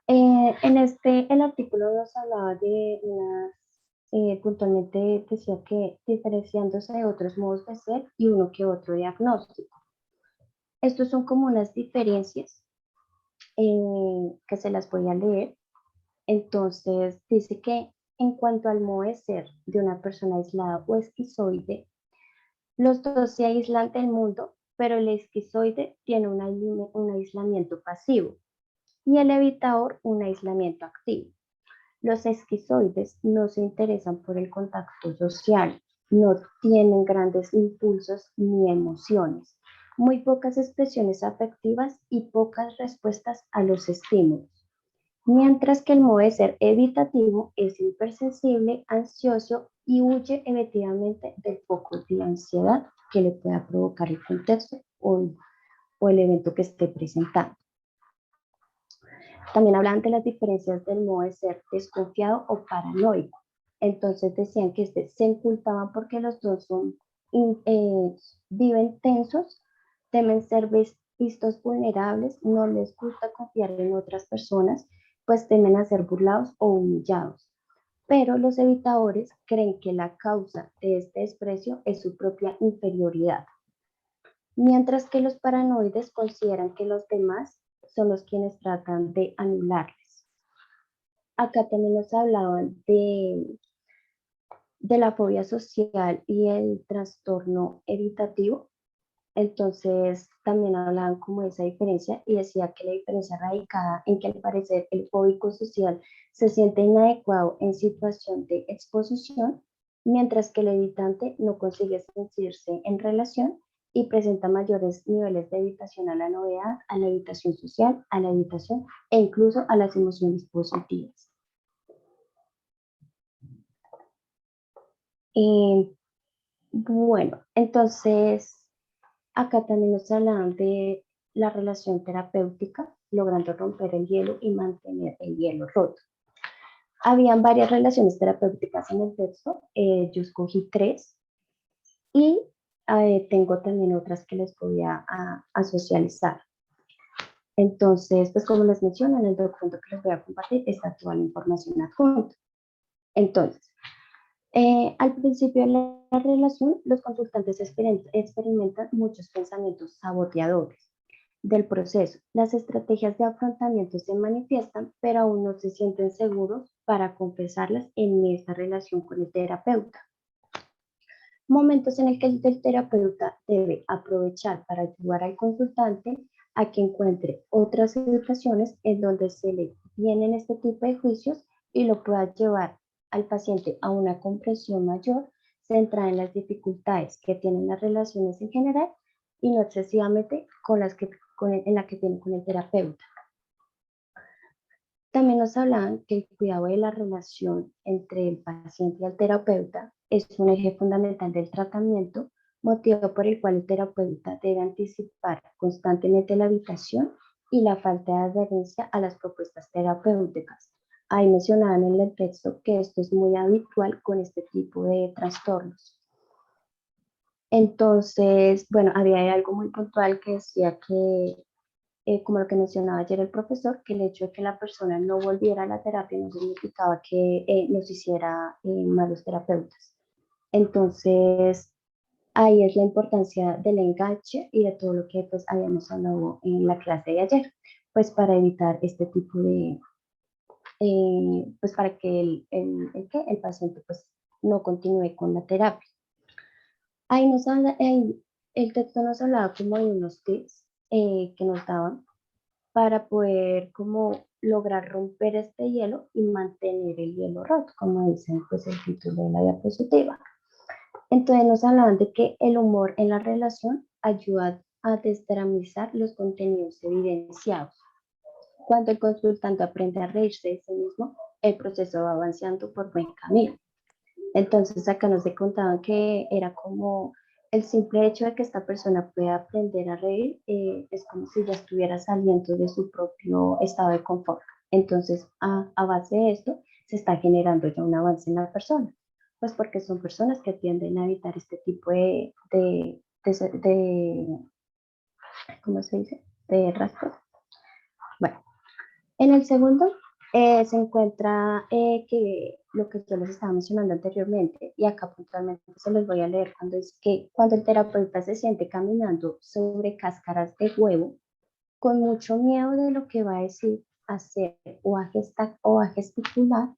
El artículo nos hablaba de puntualmente decía que diferenciándose de otros modos de ser y uno que otro diagnóstico. Estos son como unas diferencias que se las voy a leer. Entonces dice que en cuanto al modo de ser de una persona aislada o esquizoide, los dos se aíslan del mundo, pero el esquizoide tiene un aislamiento pasivo y el evitador un aislamiento activo. Los esquizoides no se interesan por el contacto social, no tienen grandes impulsos ni emociones, muy pocas expresiones afectivas y pocas respuestas a los estímulos. Mientras que el modo de ser evitativo es hipersensible, ansioso y huye evitativamente del foco de ansiedad que le pueda provocar el contexto o el evento que esté presentando. También hablan de las diferencias del modo de ser desconfiado o paranoico. Entonces decían que se ocultaban porque los dos viven tensos, temen ser vistos vulnerables, no les gusta confiar en otras personas, pues temen a ser burlados o humillados. Pero los evitadores creen que la causa de este desprecio es su propia inferioridad. Mientras que los paranoides consideran que los demás son los quienes tratan de anularles. Acá también nos hablaban de la fobia social y el trastorno evitativo. Entonces también hablaban como de esa diferencia y decía que la diferencia radicada en que al parecer el fóbico social se siente inadecuado en situación de exposición, mientras que el evitante no consigue sentirse en relación y presenta mayores niveles de evitación a la novedad, a la evitación social, a la evitación e incluso a las emociones positivas. Bueno, entonces acá también nos hablan de la relación terapéutica. logrando romper el hielo y mantener el hielo roto. Habían varias relaciones terapéuticas en el texto, yo escogí 3 y tengo también otras que les voy a socializar. Entonces, pues como les menciono, en el documento que les voy a compartir está toda la información adjunta. Entonces, al principio de la relación, los consultantes experimentan muchos pensamientos saboteadores del proceso. Las estrategias de afrontamiento se manifiestan, pero aún no se sienten seguros para confesarlas en esta relación con el terapeuta. Momentos en el que el terapeuta debe aprovechar para ayudar al consultante a que encuentre otras situaciones en donde se le vienen este tipo de juicios y lo pueda llevar al paciente a una comprensión mayor centrada en las dificultades que tienen las relaciones en general y no excesivamente en la que tienen con el terapeuta. También nos hablaban que el cuidado de la relación entre el paciente y el terapeuta es un eje fundamental del tratamiento, motivo por el cual el terapeuta debe anticipar constantemente la evitación y la falta de adherencia a las propuestas terapéuticas. Ahí mencionaban en el texto que esto es muy habitual con este tipo de trastornos. Entonces, bueno, había algo muy puntual que decía que, como lo que mencionaba ayer el profesor, que el hecho de que la persona no volviera a la terapia no significaba que nos hiciera malos terapeutas. Entonces, ahí es la importancia del enganche y de todo lo que pues habíamos hablado en la clase de ayer, pues para evitar este tipo de, pues para que el paciente pues no continúe con la terapia. Ahí el texto nos hablaba como de unos tips que nos daban para poder como lograr romper este hielo y mantener el hielo roto, como dice pues el título de la diapositiva. Entonces nos hablaban de que el humor en la relación ayuda a desdramatizar los contenidos evidenciados. Cuando el consultante aprende a reírse de sí mismo, el proceso va avanzando por buen camino. Entonces acá nos contaban que era como el simple hecho de que esta persona pueda aprender a reír, es como si ya estuviera saliendo de su propio estado de confort. Entonces a base de esto se está generando ya un avance en la persona, pues porque son personas que tienden a evitar este tipo de ¿cómo se dice? De rasgos. Bueno, en el segundo se encuentra que lo que yo les estaba mencionando anteriormente, y acá puntualmente se los voy a leer, cuando es que cuando el terapeuta se siente caminando sobre cáscaras de huevo, con mucho miedo de lo que va a decir, hacer o a gesticular,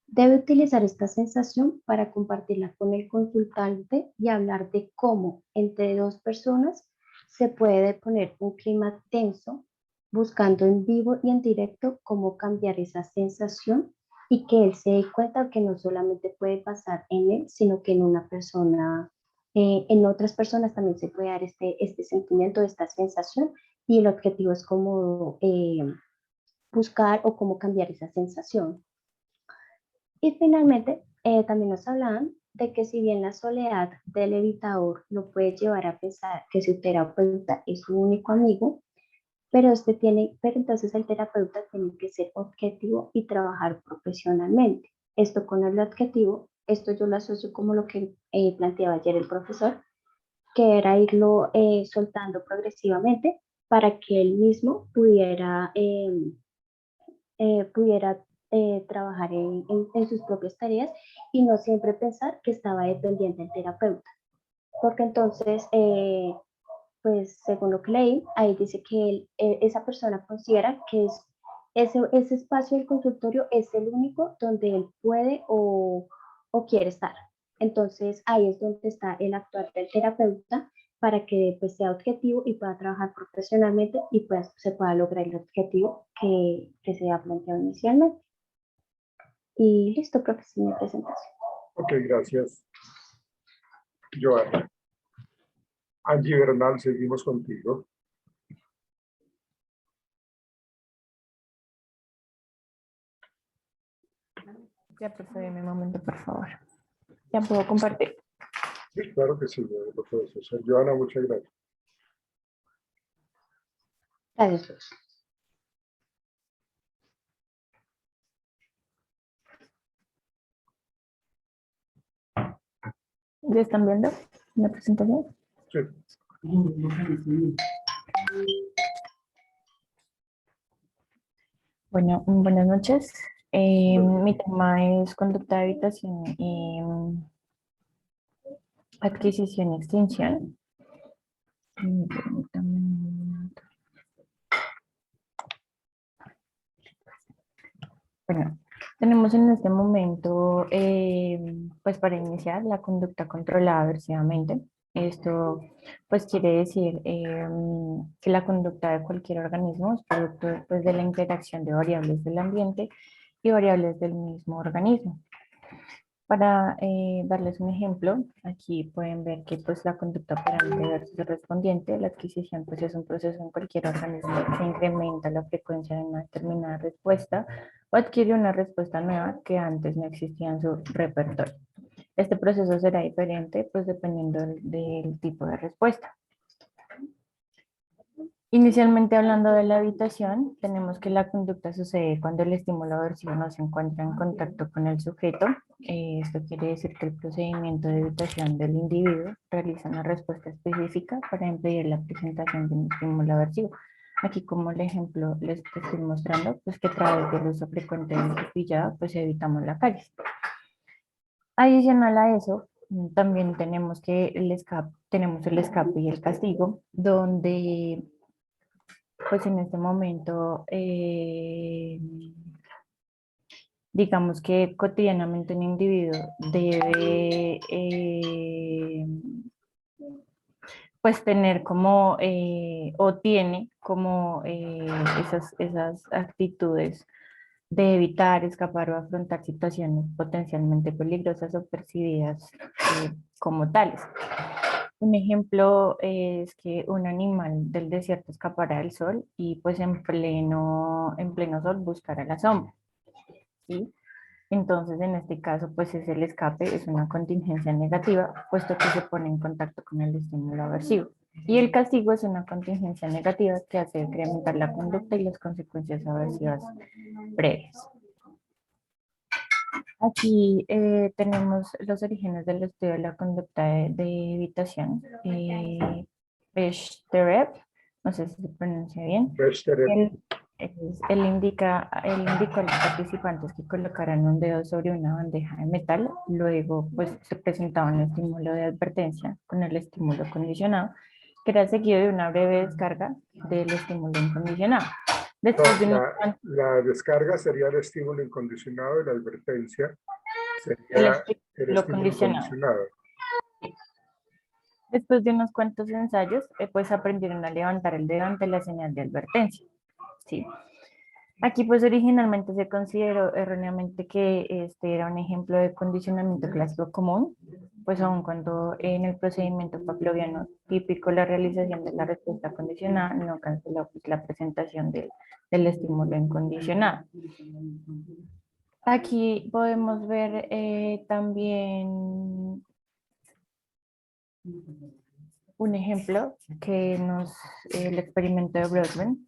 debe utilizar esta sensación para compartirla con el consultante y hablar de cómo entre 2 personas se puede poner un clima tenso, buscando en vivo y en directo cómo cambiar esa sensación y que él se dé cuenta que no solamente puede pasar en él, sino que en una persona, en otras personas también se puede dar este sentimiento, esta sensación, y el objetivo es como buscar o cómo cambiar esa sensación. Y finalmente, también nos hablaban de que si bien la soledad del evitador lo puede llevar a pensar que su terapeuta es su único amigo, pero entonces el terapeuta tiene que ser objetivo y trabajar profesionalmente. Esto con el objetivo, esto yo lo asocio como lo que planteaba ayer el profesor, que era irlo soltando progresivamente para que él mismo pudiera trabajar en sus propias tareas y no siempre pensar que estaba dependiente del terapeuta. Porque entonces, pues según lo que leí, ahí dice que esa persona considera que ese espacio del consultorio es el único donde él puede o quiere estar. Entonces ahí es donde está el actuar del terapeuta para que pues, sea objetivo y pueda trabajar profesionalmente y pues se pueda lograr el objetivo que se ha planteado inicialmente. Y listo, profesor, mi presentación. Ok, gracias, Joana. Angie Bernal, seguimos contigo. Ya, profe, deme un momento, por favor. Ya puedo compartir. Sí, claro que sí, lo puedes hacer. Joana, muchas gracias. Gracias. ¿Ya están viendo la presentación? Sí. Bueno, buenas noches. Mi tema es conducta de habitación y adquisición y extinción. Permítame un momento. Bueno, tenemos en este momento, pues para iniciar, la conducta controlada aversivamente. Esto, pues quiere decir que la conducta de cualquier organismo es producto pues, de la interacción de variables del ambiente y variables del mismo organismo. Para darles un ejemplo, aquí pueden ver que pues, la conducta operante versus el respondiente, la adquisición pues, es un proceso en cualquier organismo que incrementa la frecuencia de una determinada respuesta o adquiere una respuesta nueva que antes no existía en su repertorio. Este proceso será diferente pues, dependiendo del tipo de respuesta. Inicialmente hablando de la habitación, tenemos que la conducta sucede cuando el estímulo aversivo no se encuentra en contacto con el sujeto. Esto quiere decir que el procedimiento de evitación del individuo realiza una respuesta específica para impedir la presentación de un estímulo aversivo. Aquí como el ejemplo les estoy mostrando, pues que a través del uso frecuente del cepillado, pues evitamos la caries. Adicional a eso, también tenemos que tenemos el escape y el castigo, donde pues en este momento, digamos que cotidianamente un individuo debe pues tener como, o tiene como esas actitudes de evitar, escapar o afrontar situaciones potencialmente peligrosas o percibidas como tales. Un ejemplo es que un animal del desierto escapara del sol y pues en pleno sol buscara la sombra, ¿sí? Entonces en este caso pues es el escape, es una contingencia negativa, puesto que se pone en contacto con el estímulo aversivo. Y el castigo es una contingencia negativa que hace incrementar la conducta y las consecuencias aversivas previas. Aquí tenemos los orígenes del estudio de la conducta de evitación. Bechterev, no sé si se pronuncia bien. Él indicó a los participantes que colocaran un dedo sobre una bandeja de metal, luego pues se presentaba un estímulo de advertencia con el estímulo condicionado, que era seguido de una breve descarga del estímulo incondicionado. Después de la descarga sería el estímulo incondicionado y la advertencia sería el estímulo condicionado. Después de unos cuantos ensayos, pues aprendieron a levantar el dedo ante la señal de advertencia. ¿Sí? Aquí pues originalmente se consideró erróneamente que este era un ejemplo de condicionamiento clásico común, pues aun cuando en el procedimiento pavloviano típico la realización de la respuesta condicionada no canceló pues, la presentación del estímulo incondicionado. Aquí podemos ver también un ejemplo que el experimento de Brodmann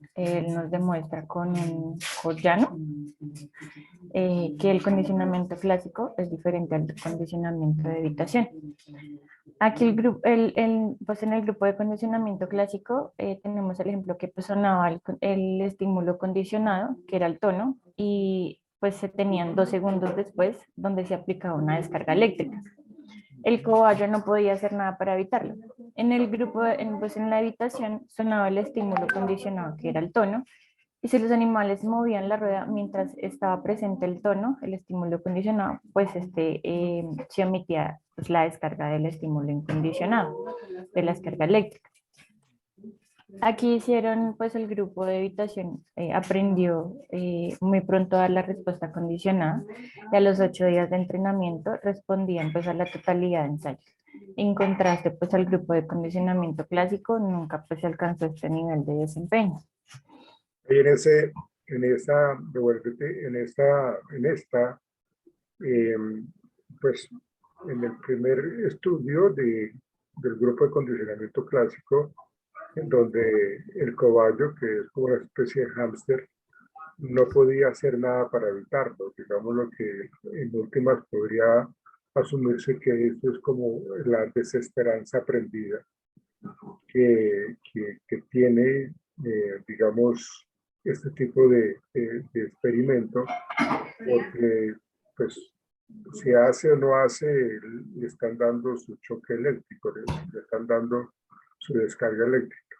nos demuestra con un llano que el condicionamiento clásico es diferente al condicionamiento de evitación. Aquí pues en el grupo de condicionamiento clásico tenemos el ejemplo que pues sonaba el estímulo condicionado, que era el tono, y pues se tenían 2 segundos después donde se aplicaba una descarga eléctrica. El cobayo no podía hacer nada para evitarlo. En el grupo, pues en la evitación sonaba el estímulo condicionado, que era el tono, y si los animales movían la rueda mientras estaba presente el tono, el estímulo condicionado, pues se omitía pues, la descarga del estímulo incondicionado, de la descarga eléctrica. Aquí hicieron, pues el grupo de evitación aprendió muy pronto a dar la respuesta condicionada y a los 8 días de entrenamiento respondían pues a la totalidad de ensayos. En contraste pues al grupo de condicionamiento clásico nunca pues se alcanzó este nivel de desempeño. Y pues en el primer estudio del grupo de condicionamiento clásico, en donde el cobayo, que es como una especie de hámster, no podía hacer nada para evitarlo. Digamos lo que en últimas podría asumirse que esto es como la desesperanza aprendida que tiene, digamos, este tipo de experimento, porque pues si hace o no hace, le están dando su choque eléctrico, le están dando su descarga eléctrica.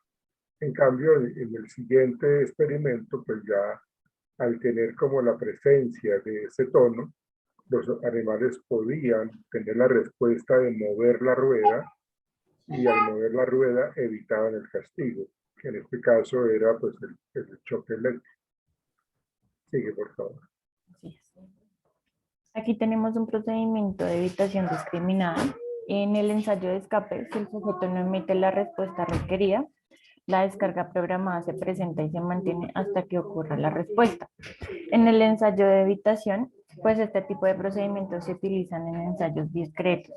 En cambio, en el siguiente experimento, pues ya al tener como la presencia de ese tono, los animales podían tener la respuesta de mover la rueda, y al mover la rueda evitaban el castigo, que en este caso era pues el choque eléctrico. Sigue, por favor. Aquí tenemos un procedimiento de evitación discriminada. En el ensayo de escape, si el sujeto no emite la respuesta requerida, la descarga programada se presenta y se mantiene hasta que ocurra la respuesta. En el ensayo de evitación, pues este tipo de procedimientos se utilizan en ensayos discretos.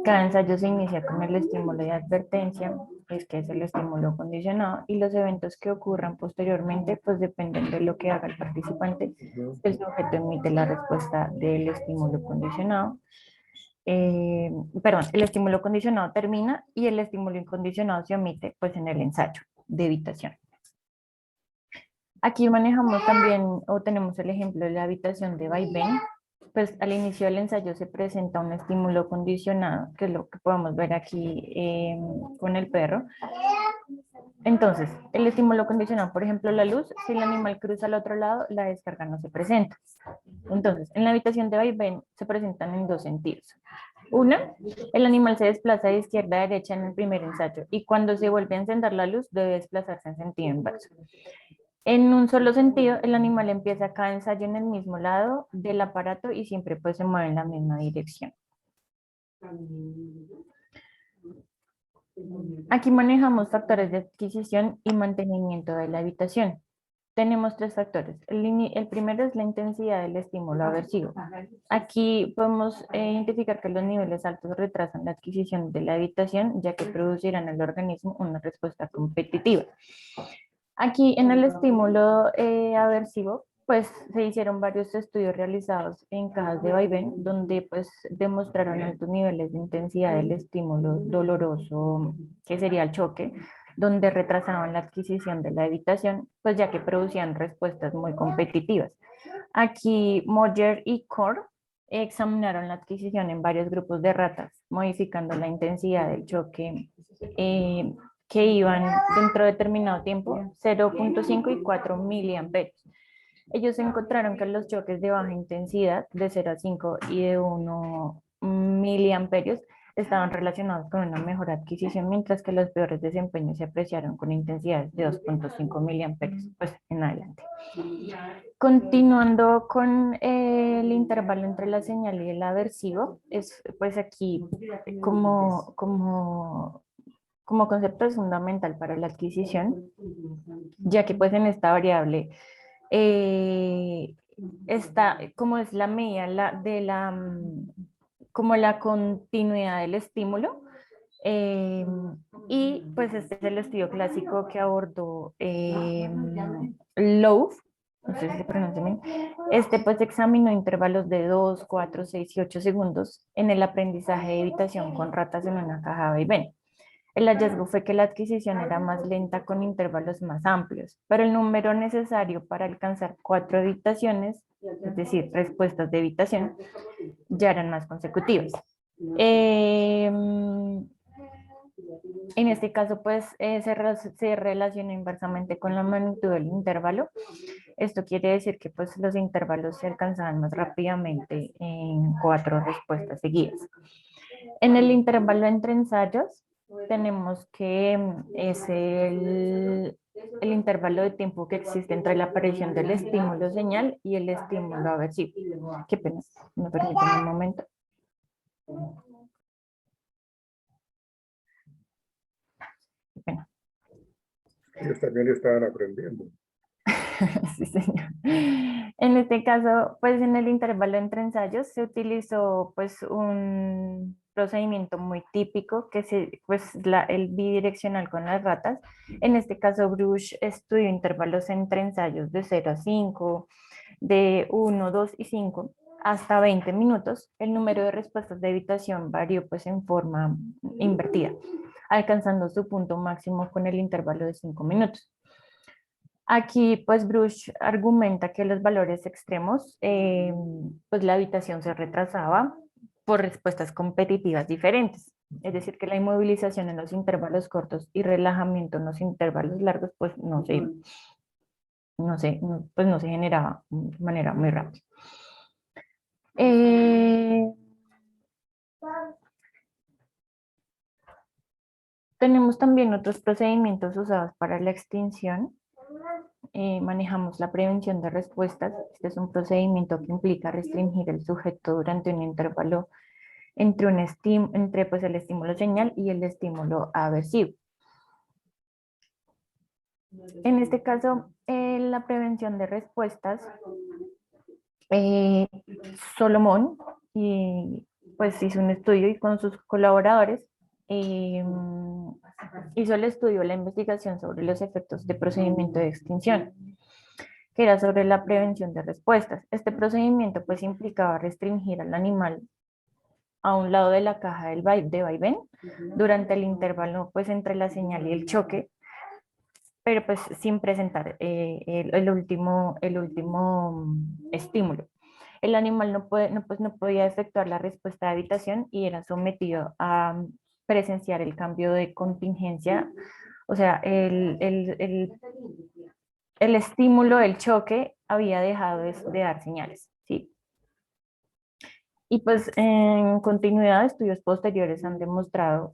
Cada ensayo se inicia con el estímulo de advertencia, que es el estímulo condicionado, y los eventos que ocurran posteriormente, pues dependen de lo que haga el participante. El sujeto emite la respuesta del estímulo condicionado. El estímulo condicionado termina y el estímulo incondicionado se omite pues en el ensayo de evitación. Aquí manejamos también, o tenemos el ejemplo de la evitación de vaivén. Pues al inicio del ensayo se presenta un estímulo condicionado, que es lo que podemos ver aquí con el perro. Entonces, el estímulo condicionado, por ejemplo, la luz, si el animal cruza al otro lado, la descarga no se presenta. Entonces, en la evitación de vaivén se presentan en dos sentidos. Una, el animal se desplaza de izquierda a derecha en el primer ensayo y cuando se vuelve a encender la luz debe desplazarse en sentido inverso. En un solo sentido, el animal empieza cada ensayo en el mismo lado del aparato y siempre pues se mueve en la misma dirección. Aquí manejamos factores de adquisición y mantenimiento de la evitación. Tenemos tres factores. El primero es la intensidad del estímulo aversivo. Aquí podemos identificar que los niveles altos retrasan la adquisición de la evitación, ya que producirán en el organismo una respuesta competitiva. Aquí en el estímulo aversivo, pues se hicieron varios estudios realizados en cajas de vaivén, donde pues demostraron altos niveles de intensidad del estímulo doloroso, que sería el choque, donde retrasaban la adquisición de la evitación, pues ya que producían respuestas muy competitivas. Aquí Moyer y Core examinaron la adquisición en varios grupos de ratas, modificando la intensidad del choque que iban dentro de determinado tiempo, 0.5 y 4 miliamperios. Ellos encontraron que los choques de baja intensidad, de 0 a 5 y de 1 miliamperios, estaban relacionados con una mejor adquisición, mientras que los peores desempeños se apreciaron con intensidades de 2.5 miliamperios, pues en adelante. Continuando con el intervalo entre la señal y el aversivo, es pues aquí como concepto es fundamental para la adquisición, ya que pues en esta variable está como es la medida como la continuidad del estímulo, y pues este es el estudio clásico que abordó Lowe, no sé si se pronuncia bien. Este pues examinó intervalos de 2, 4, 6 y 8 segundos en el aprendizaje de evitación con ratas en una caja de vaivén. El hallazgo fue que la adquisición era más lenta con intervalos más amplios, pero el número necesario para alcanzar 4 evitaciones, es decir, respuestas de evitación, ya eran más consecutivas. En este caso, pues, se relaciona inversamente con la magnitud del intervalo. Esto quiere decir que pues, los intervalos se alcanzaban más rápidamente en 4 respuestas seguidas. En el intervalo entre ensayos, tenemos que es el intervalo de tiempo que existe entre la aparición del estímulo señal y el estímulo aversivo. Qué pena, me permiten un momento. Qué pena. Ellos también estaban aprendiendo. Sí, señor. En este caso, pues en el intervalo entre ensayos se utilizó pues un procedimiento muy típico que el bidireccional con las ratas. En este caso, Bruch estudió intervalos entre ensayos de 0 a 5, de 1, 2 y 5. hasta 20 minutos, el número de respuestas de evitación varió pues en forma invertida, alcanzando su punto máximo con el intervalo de 5 minutos. Aquí, pues, Bruch argumenta que los valores extremos, pues la evitación se retrasaba por respuestas competitivas diferentes. Es decir, que la inmovilización en los intervalos cortos y relajamiento en los intervalos largos, pues no se generaba de manera muy rápida. Tenemos también otros procedimientos usados para la extinción. Manejamos la prevención de respuestas. Este es un procedimiento que implica restringir el sujeto durante un intervalo entre, pues, el estímulo señal y el estímulo aversivo. En este caso, la prevención de respuestas, Solomon pues hizo un estudio y con sus colaboradores hizo el estudio, la investigación sobre los efectos de procedimiento de extinción, que era sobre la prevención de respuestas. Este procedimiento pues implicaba restringir al animal a un lado de la caja de vaivén durante el intervalo pues entre la señal y el choque, pero pues sin presentar el último estímulo. El animal no podía efectuar la respuesta de evitación y era sometido a presenciar el cambio de contingencia, o sea, el estímulo del choque había dejado de dar señales, ¿sí? Y pues en continuidad, estudios posteriores han demostrado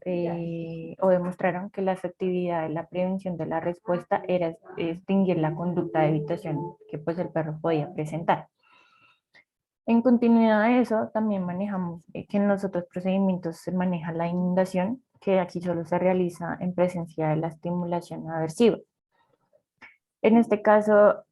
o demostraron que la efectividad de la prevención de la respuesta era extinguir la conducta de evitación que pues el perro podía presentar. En continuidad de eso, también manejamos que en los otros procedimientos se maneja la inundación, que aquí solo se realiza en presencia de la estimulación aversiva. En este caso,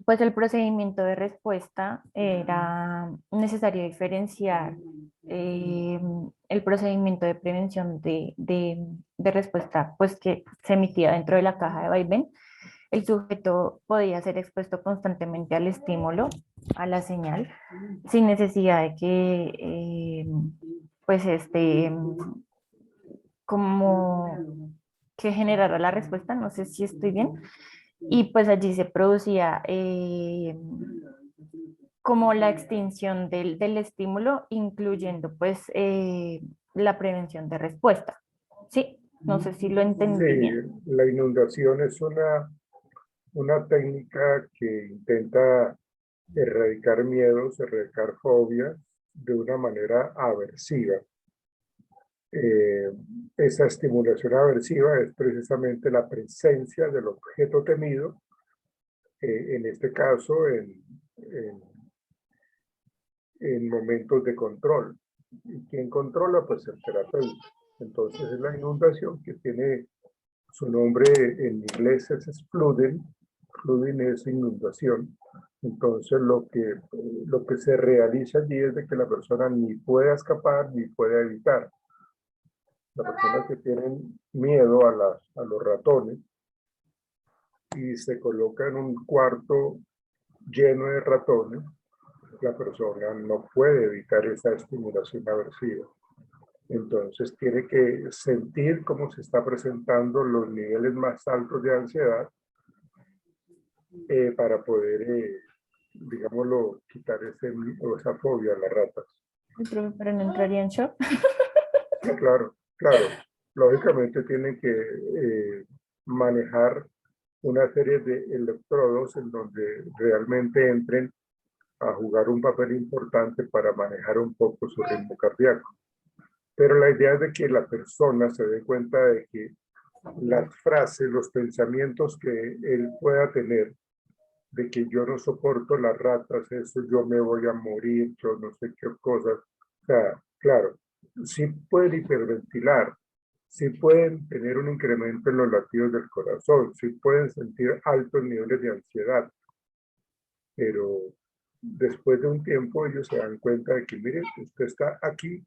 pues el procedimiento de respuesta era necesario diferenciar el procedimiento de prevención de respuesta pues que se emitía dentro de la caja de vaivén. El sujeto podía ser expuesto constantemente al estímulo, a la señal, sin necesidad de que pues como que generara la respuesta, no sé si estoy bien. Y pues allí se producía como la extinción del estímulo, incluyendo pues la prevención de respuesta. ¿Sí? No sé si lo entendí bien. Sí, la inundación es una técnica que intenta erradicar miedos, erradicar fobias de una manera aversiva. Esa estimulación aversiva es precisamente la presencia del objeto temido, en este caso en momentos de control. ¿Y quién controla? Pues el terapeuta. Entonces es la inundación que tiene su nombre en inglés es flooding. Flooding es inundación. Entonces lo que se realiza allí es de que la persona ni pueda escapar ni pueda evitar. Las personas que tienen miedo a los ratones y se coloca en un cuarto lleno de ratones, la persona no puede evitar esa estimulación aversiva. Entonces tiene que sentir cómo se está presentando los niveles más altos de ansiedad para poder, digámoslo, quitar esa fobia a las ratas. Pero no entraría en shock. Sí, claro. Lógicamente tienen que manejar una serie de electrodos en donde realmente entren a jugar un papel importante para manejar un poco su ritmo cardíaco. Pero la idea es de que la persona se dé cuenta de que las frases, los pensamientos que él pueda tener, de que yo no soporto las ratas, eso yo me voy a morir, yo no sé qué cosas. O sea, claro, sí pueden hiperventilar, sí pueden tener un incremento en los latidos del corazón, sí pueden sentir altos niveles de ansiedad, pero después de un tiempo ellos se dan cuenta de que, mire, usted está aquí,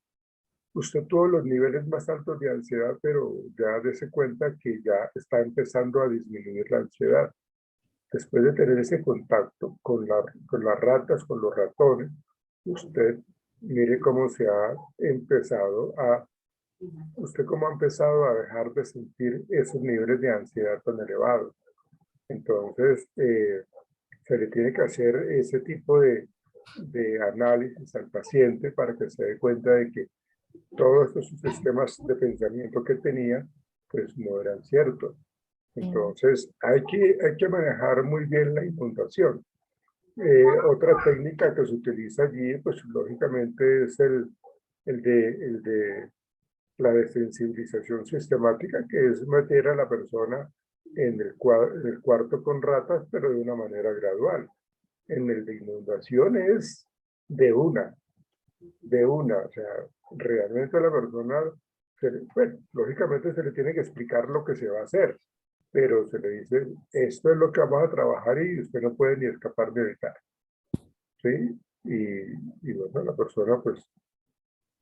usted tuvo los niveles más altos de ansiedad, pero ya dése cuenta que ya está empezando a disminuir la ansiedad. después de tener ese contacto con las ratas, con los ratones, usted mire cómo se ha empezado usted cómo ha empezado a dejar de sentir esos niveles de ansiedad tan elevados. Entonces, se le tiene que hacer ese tipo de análisis al paciente para que se dé cuenta de que todos estos sistemas de pensamiento que tenía, pues no eran ciertos. Entonces, hay que manejar muy bien la inundación. Otra técnica que se utiliza allí, pues lógicamente es el de la desensibilización sistemática, que es meter a la persona en el cuarto con ratas, pero de una manera gradual. En el de inundación es de una, o sea, realmente a la persona, bueno, lógicamente se le tiene que explicar lo que se va a hacer, pero se le dice, esto es lo que vamos a trabajar y usted no puede ni escapar de evitar. ¿Sí? Y bueno, la persona pues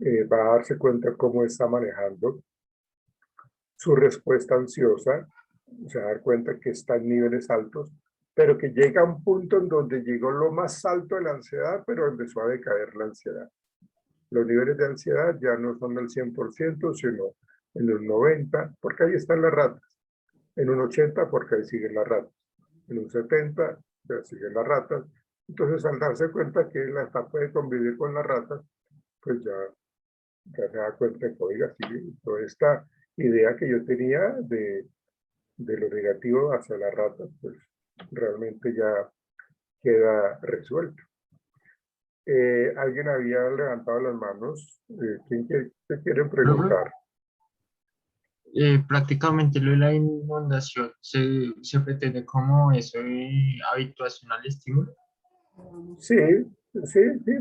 va a darse cuenta cómo está manejando su respuesta ansiosa, se va a dar cuenta que está en niveles altos, pero que llega a un punto en donde llegó lo más alto de la ansiedad, pero empezó a decaer la ansiedad. Los niveles de ansiedad ya no son del 100%, sino en un 90%, porque ahí están las ratas. En un 80%, porque ahí siguen las ratas. En un 70%, ya siguen las ratas. Entonces, al darse cuenta que la etapa de convivir con las ratas, pues ya se da cuenta que, oiga, sí, toda esta idea que yo tenía de lo negativo hacia las ratas, pues realmente ya queda resuelto. Alguien había levantado las manos. ¿Quién te quieren preguntar? Prácticamente lo de la inundación se pretende como eso de habituación al estímulo. Sí,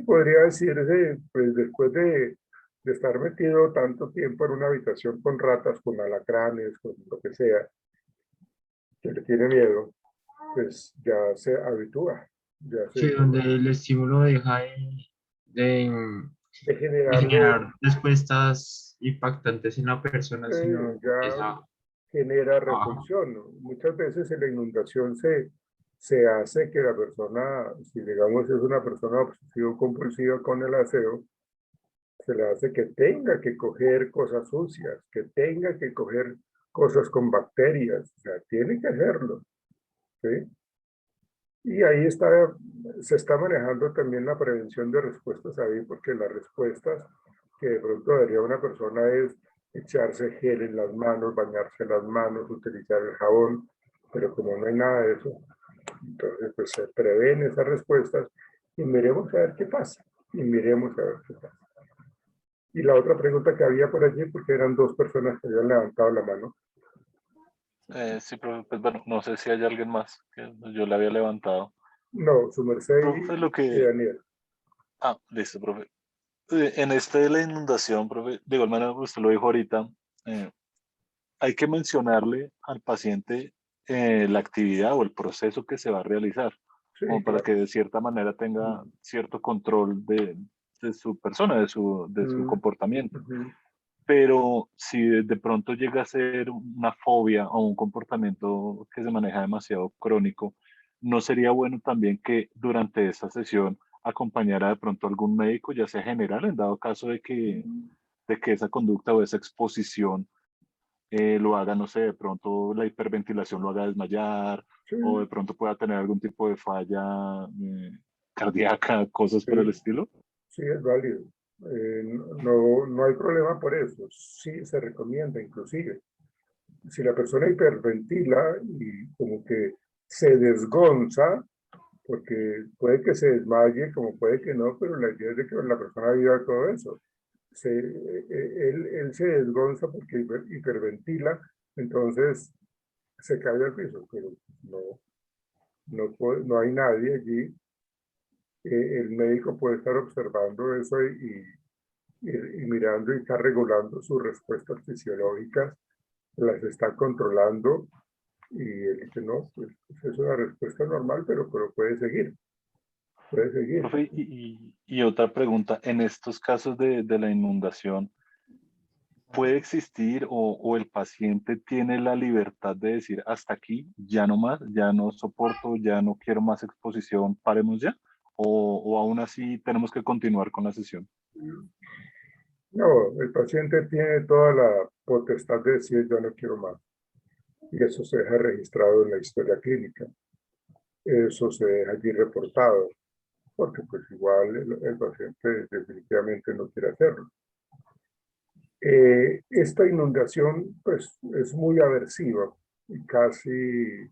podría decirse, pues después de estar metido tanto tiempo en una habitación con ratas, con alacranes, con lo que sea, que le tiene miedo, pues ya se habitúa. Sí, donde el estímulo deja de generar respuestas impactantes en la persona, sino ya genera repulsión. Muchas veces en la inundación se hace que la persona, si digamos es una persona obsesivo-compulsiva con el aseo, se le hace que tenga que coger cosas sucias, que tenga que coger cosas con bacterias, o sea, tiene que hacerlo. ¿Sí? Y ahí se está manejando también la prevención de respuestas ahí, porque las respuestas que de pronto daría una persona es echarse gel en las manos, bañarse las manos, utilizar el jabón, pero como no hay nada de eso, entonces pues se prevén esas respuestas y miremos a ver qué pasa, Y la otra pregunta que había por allí, porque eran dos personas que habían levantado la mano. Sí, profe, pues bueno, no sé si hay alguien más, que yo le había levantado. No, su merced Profe, y Daniel. Listo, profe. En este de la inundación, profe, de igual manera, usted lo dijo ahorita, hay que mencionarle al paciente la actividad o el proceso que se va a realizar, como para que de cierta manera tenga cierto control de su persona, de su comportamiento. Pero si de pronto llega a ser una fobia o un comportamiento que se maneja demasiado crónico, ¿no sería bueno también que durante esa sesión acompañara de pronto a algún médico, ya sea general, en dado caso de que esa conducta o esa exposición lo haga, no sé, de pronto la hiperventilación lo haga desmayar, o de pronto pueda tener algún tipo de falla cardíaca, cosas por el estilo? Sí, es válido. No hay problema por eso. Sí, se recomienda inclusive. Si la persona hiperventila y como que se desgonza, porque puede que se desmaye, como puede que no, pero la idea es de que la persona viva todo eso. Él se desgonza porque hiperventila, entonces se cae al piso, pero no hay nadie allí. El médico puede estar observando eso y mirando y está regulando sus respuestas fisiológicas, las está controlando y él dice, no, pues es una respuesta normal, pero puede seguir. Puede seguir. Profe, y otra pregunta, en estos casos de la inundación, puede existir o el paciente tiene la libertad de decir hasta aquí, ya no más, ya no soporto, ya no quiero más exposición, paremos ya, o aún así tenemos que continuar con la sesión. No, el paciente tiene toda la potestad de decir yo no quiero más. Y eso se deja registrado en la historia clínica. Eso se deja allí reportado, porque pues igual el paciente definitivamente no quiere hacerlo. Esta inundación pues es muy aversiva y casi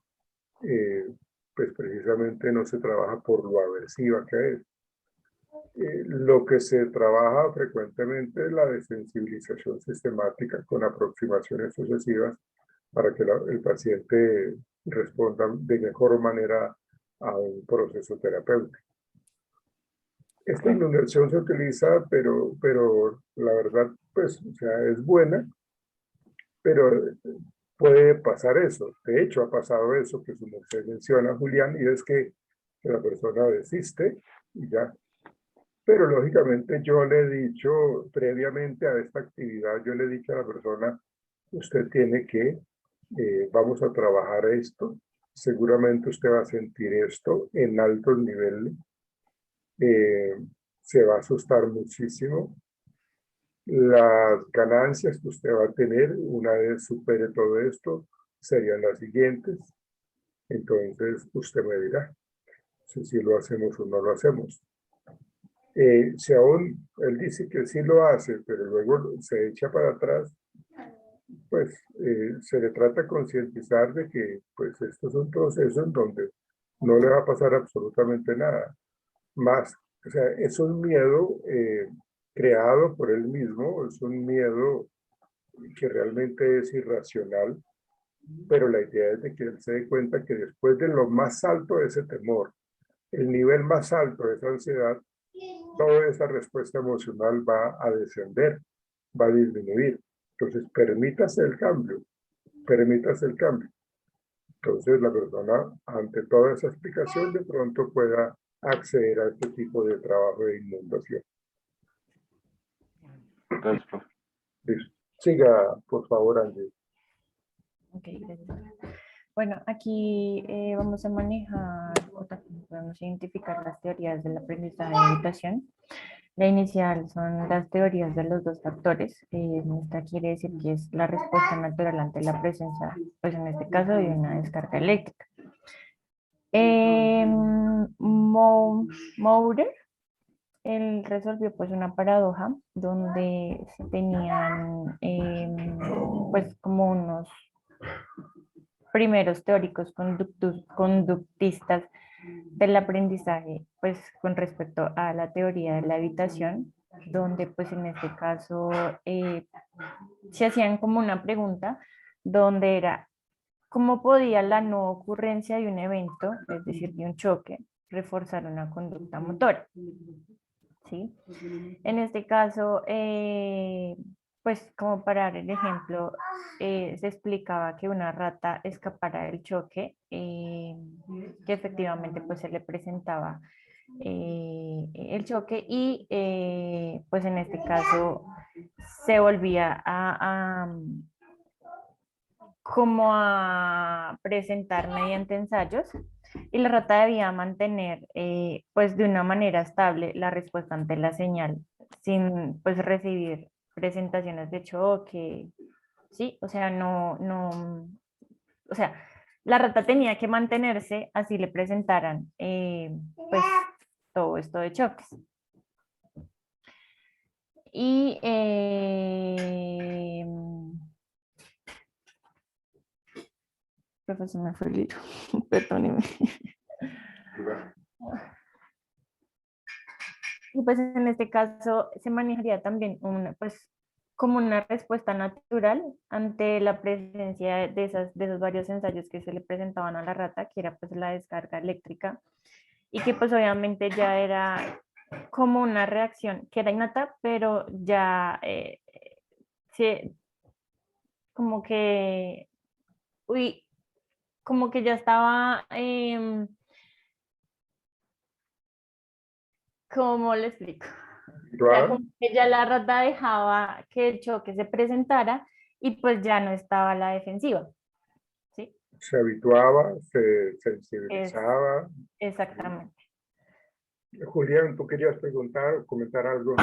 pues precisamente no se trabaja por lo aversiva que es. Lo que se trabaja frecuentemente es la desensibilización sistemática con aproximaciones sucesivas para que el paciente responda de mejor manera a un proceso terapéutico. Esta inundación se utiliza, pero la verdad, pues, o sea, es buena, pero puede pasar eso. De hecho, ha pasado eso que su merced menciona, Julián, y es que la persona desiste y ya. Pero lógicamente yo le he dicho previamente a esta actividad, yo le he dicho a la persona, usted tiene que, vamos a trabajar esto, seguramente usted va a sentir esto en altos niveles, se va a asustar muchísimo. Las ganancias que usted va a tener una vez supere todo esto serían las siguientes. Entonces usted me dirá si lo hacemos o no lo hacemos. Si aún él dice que sí lo hace, pero luego se echa para atrás, pues se le trata de concientizar de que pues esto es un proceso en donde no le va a pasar absolutamente nada. Más, o sea, es un miedo creado por él mismo, es un miedo que realmente es irracional, pero la idea es de que él se dé cuenta que después de lo más alto de ese temor, el nivel más alto de esa ansiedad, toda esa respuesta emocional va a descender, va a disminuir. Entonces, permítase el cambio, permítase el cambio. Entonces, la persona, ante toda esa explicación, de pronto pueda acceder a este tipo de trabajo de inundación. Gracias, profe. Listo. Siga, por favor, Angie. Ok, gracias. Bueno, aquí vamos a manejar, vamos a identificar las teorías del aprendizaje de habitación. La inicial son las teorías de los dos factores. Esta quiere decir que es la respuesta natural ante la presencia, pues en este caso, de una descarga eléctrica. Maurer, él resolvió pues una paradoja donde se tenían pues como unos primeros teóricos conductistas del aprendizaje, pues con respecto a la teoría de la habitación, donde pues en este caso se hacían como una pregunta donde era cómo podía la no ocurrencia de un evento, es decir, de un choque, reforzar una conducta motora. ¿Sí? En este caso, pues como para dar el ejemplo, se explicaba que una rata escapara del choque, que efectivamente pues se le presentaba el choque y pues en este caso se volvía como a presentar mediante ensayos y la rata debía mantener pues de una manera estable la respuesta ante la señal sin pues recibir presentaciones de choque, ¿sí? O sea, o sea, la rata tenía que mantenerse así le presentaran pues todo esto de choques. Y profesor, me fue el libro, perdóneme. Y pues en este caso se manejaría también pues, como una respuesta natural ante la presencia de esos varios ensayos que se le presentaban a la rata, que era pues la descarga eléctrica, y que pues obviamente ya era como una reacción que era innata, pero ya como que, como que ya estaba, ¿cómo le explico? O sea, como que ya la rata dejaba que el choque se presentara y pues ya no estaba a la defensiva. ¿Sí? Se habituaba, se Es, sensibilizaba. exactamente. Julián, ¿tú querías preguntar o comentar algo?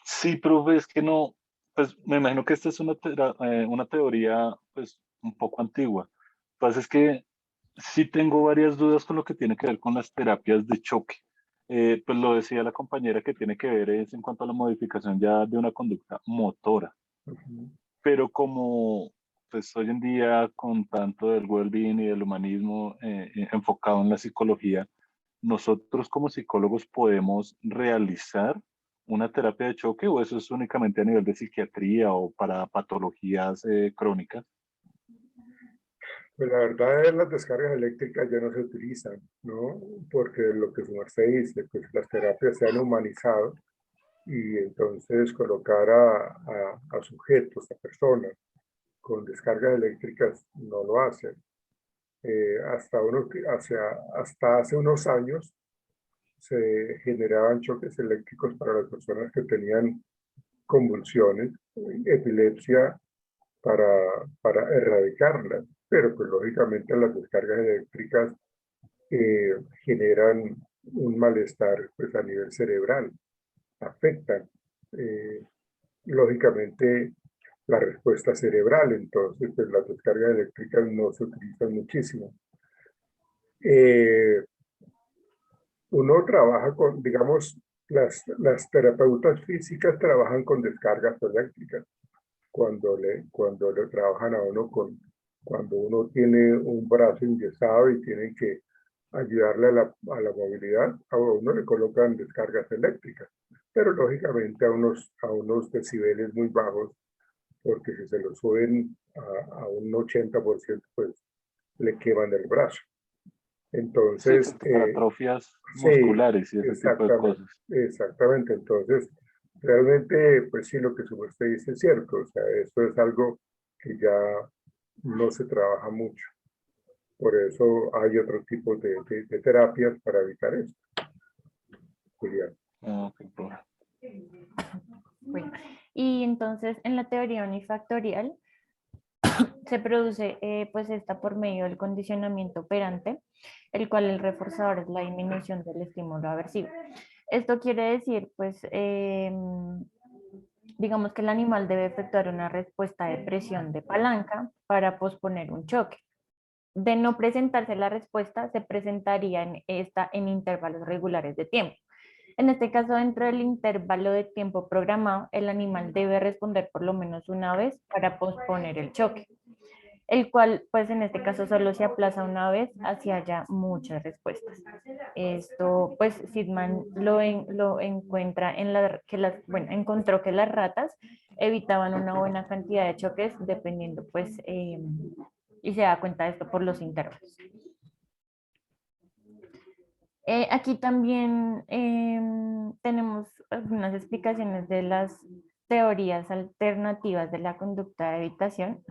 Sí, profe, es que no, pues me imagino que esta es una teoría pues un poco antigua. Lo que pasa es que sí tengo varias dudas con lo que tiene que ver con las terapias de choque. Pues lo decía la compañera que tiene que ver es en cuanto a la modificación ya de una conducta motora. Pero como pues hoy en día con tanto del well-being y del humanismo enfocado en la psicología, nosotros como psicólogos podemos realizar una terapia de choque o eso es únicamente a nivel de psiquiatría o para patologías crónicas. Pues la verdad, las descargas eléctricas ya no se utilizan, ¿no? Porque lo que su merced dice, pues las terapias se han humanizado y entonces colocar a sujetos, a personas con descargas eléctricas no lo hacen. Hasta hace unos años se generaban choques eléctricos para las personas que tenían convulsiones, epilepsia, para erradicarlas. Pero pues lógicamente las descargas eléctricas generan un malestar pues, a nivel cerebral, afectan lógicamente la respuesta cerebral, entonces pues las descargas eléctricas no se utilizan muchísimo. Uno trabaja con, digamos, las terapeutas físicas trabajan con descargas eléctricas cuando le trabajan a uno cuando uno tiene un brazo enyesado y tienen que ayudarle a la movilidad, a uno le colocan descargas eléctricas, pero lógicamente a unos decibeles muy bajos, porque si se lo suben a un 80%, pues le queman el brazo. Entonces, para atrofias sí, musculares y ese tipo de cosas. Exactamente. Entonces, realmente, pues sí, lo que su merced dice es cierto. O sea, esto es algo que ya no se trabaja mucho. Por eso hay otros tipos de terapias para evitar esto. Julián. Bueno, y entonces en la teoría unifactorial se produce pues esta por medio del condicionamiento operante, el cual el reforzador es la disminución del estímulo aversivo. Esto quiere decir pues digamos que el animal debe efectuar una respuesta de presión de palanca para posponer un choque. De no presentarse la respuesta, se presentaría en intervalos regulares de tiempo. En este caso, dentro del intervalo de tiempo programado, el animal debe responder por lo menos una vez para posponer el choque, el cual, pues en este caso, solo se aplaza una vez hacia allá muchas respuestas. Esto, pues, Sidman lo encuentra encontró que las ratas evitaban una buena cantidad de choques dependiendo, pues, y se da cuenta de esto por los intervalos. Aquí también tenemos algunas explicaciones de las teorías alternativas de la conducta de evitación.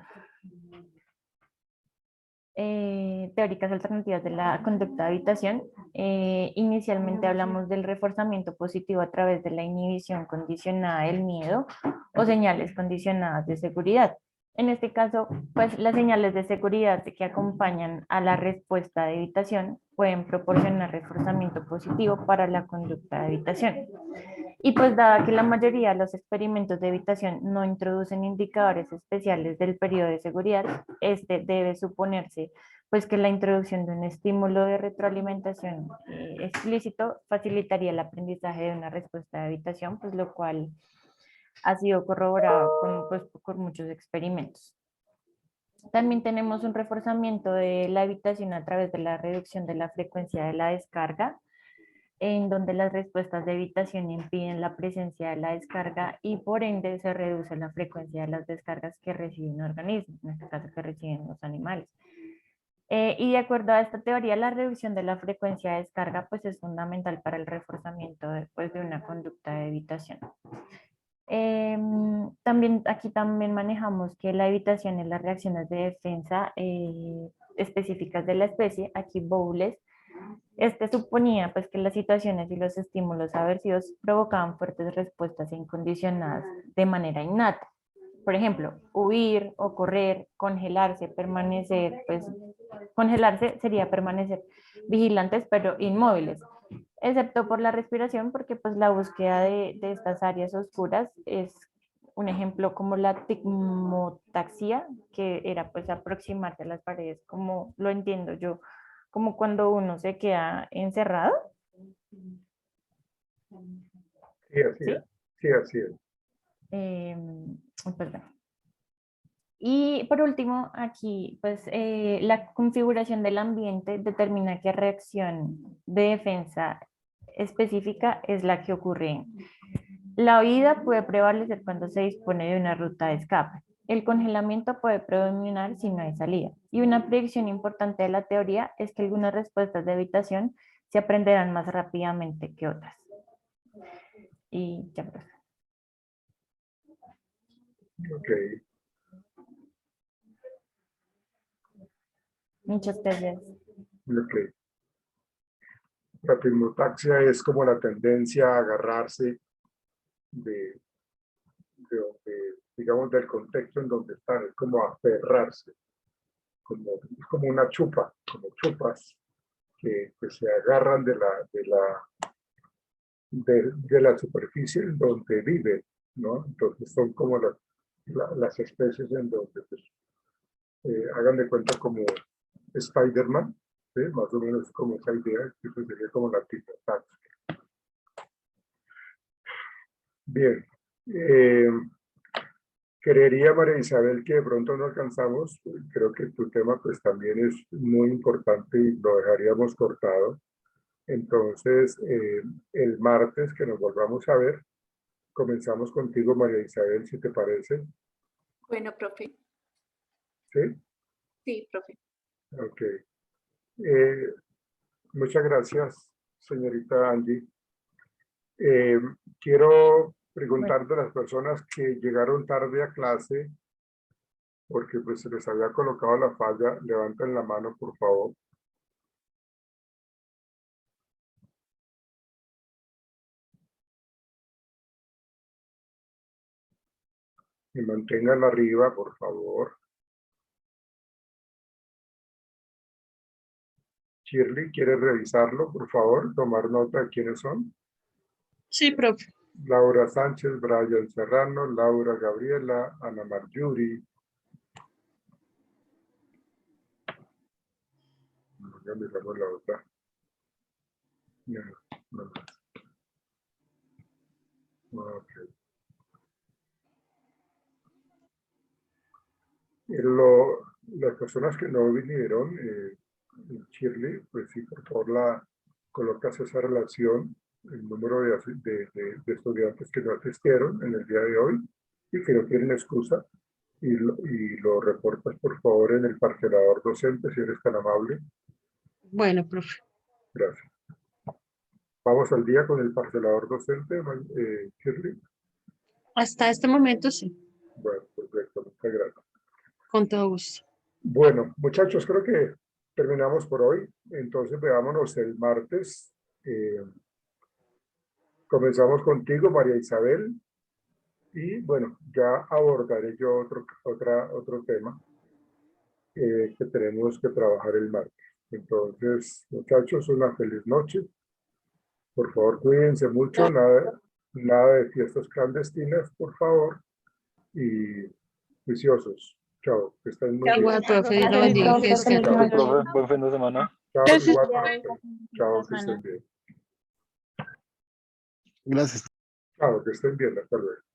Teóricas alternativas de la conducta de evitación. Inicialmente hablamos del reforzamiento positivo a través de la inhibición condicionada del miedo o señales condicionadas de seguridad. En este caso, pues las señales de seguridad que acompañan a la respuesta de evitación pueden proporcionar reforzamiento positivo para la conducta de evitación. Y pues dada que la mayoría de los experimentos de evitación no introducen indicadores especiales del periodo de seguridad, este debe suponerse pues que la introducción de un estímulo de retroalimentación explícito facilitaría el aprendizaje de una respuesta de evitación, pues lo cual ha sido corroborado con muchos experimentos. También tenemos un reforzamiento de la evitación a través de la reducción de la frecuencia de la descarga, en donde las respuestas de evitación impiden la presencia de la descarga y por ende se reduce la frecuencia de las descargas que recibe un organismo, en este caso que reciben los animales. Y de acuerdo a esta teoría, la reducción de la frecuencia de descarga pues es fundamental para el reforzamiento después de una conducta de evitación. Aquí también manejamos que la evitación y las reacciones de defensa específicas de la especie, aquí Bowles, Este suponía pues que las situaciones y los estímulos aversivos provocaban fuertes respuestas incondicionadas de manera innata. Por ejemplo, huir o correr, congelarse, permanecer, pues congelarse sería permanecer vigilantes pero inmóviles, excepto por la respiración, porque pues la búsqueda de estas áreas oscuras es un ejemplo como la tigmotaxia, que era pues aproximarse a las paredes, como lo entiendo yo, como cuando uno se queda encerrado. Sí, así es. Sí, así es. Perdón. Y por último, aquí, pues la configuración del ambiente determina qué reacción de defensa específica es la que ocurre. La huida puede prevalecer cuando se dispone de una ruta de escape. El congelamiento puede predominar si no hay salida. Y una predicción importante de la teoría es que algunas respuestas de evitación se aprenderán más rápidamente que otras. Y ya, pues. Ok. Muchas gracias. Ok. La tigmotaxia es como la tendencia a agarrarse de donde, digamos, del contexto en donde están, es como aferrarse, es como una chupa, como chupas que se agarran de la superficie en donde viven, ¿no? Entonces son como las especies en donde, pues, hagan de cuenta como Spider-Man, ¿sí? Más o menos como esa idea, que pues sería como la tigmotaxia. Bien. Creería, María Isabel, que de pronto no alcanzamos. Creo que tu tema pues también es muy importante y lo dejaríamos cortado. Entonces, el martes que nos volvamos a ver, comenzamos contigo, María Isabel, si te parece. Bueno, profe. ¿Sí? Sí, profe. Ok. Muchas gracias, señorita Angie. Quiero preguntarle a las personas que llegaron tarde a clase, porque pues se les había colocado la falla, levanten la mano, por favor. Y manténganla arriba, por favor. Shirley, ¿quieres revisarlo, por favor? Tomar nota de quiénes son. Sí, profe. Laura Sánchez, Brian Serrano, Laura Gabriela, Ana Marjuri. Ya miramos la otra. No, no más. Ok. Las personas que no vinieron, Shirley, pues sí, por favor, colocas esa relación, el número de estudiantes que no asistieron en el día de hoy y que no tienen excusa, y lo reportas, por favor, en el parcelador docente, si eres tan amable. Bueno, profe. Gracias. Vamos al día con el parcelador docente, Shirley. Hasta este momento sí. Bueno, perfecto, muchas gracias. Con todo gusto. Bueno, muchachos, creo que terminamos por hoy. Entonces veámonos el martes. Comenzamos contigo, María Isabel. Y bueno, ya abordaré yo otro tema que tenemos que trabajar el martes. Entonces, muchachos, una feliz noche. Por favor, cuídense mucho. Nada de fiestas clandestinas, por favor. Y juiciosos. Chao, que estén muy bien. Profe, Dios lo bendiga. Que descanse. Gracias, profe. Buen fin de semana. Chao, Gracias. igualmente. Chao, que estén bien. Gracias. Chao, que estén bien. Hasta luego.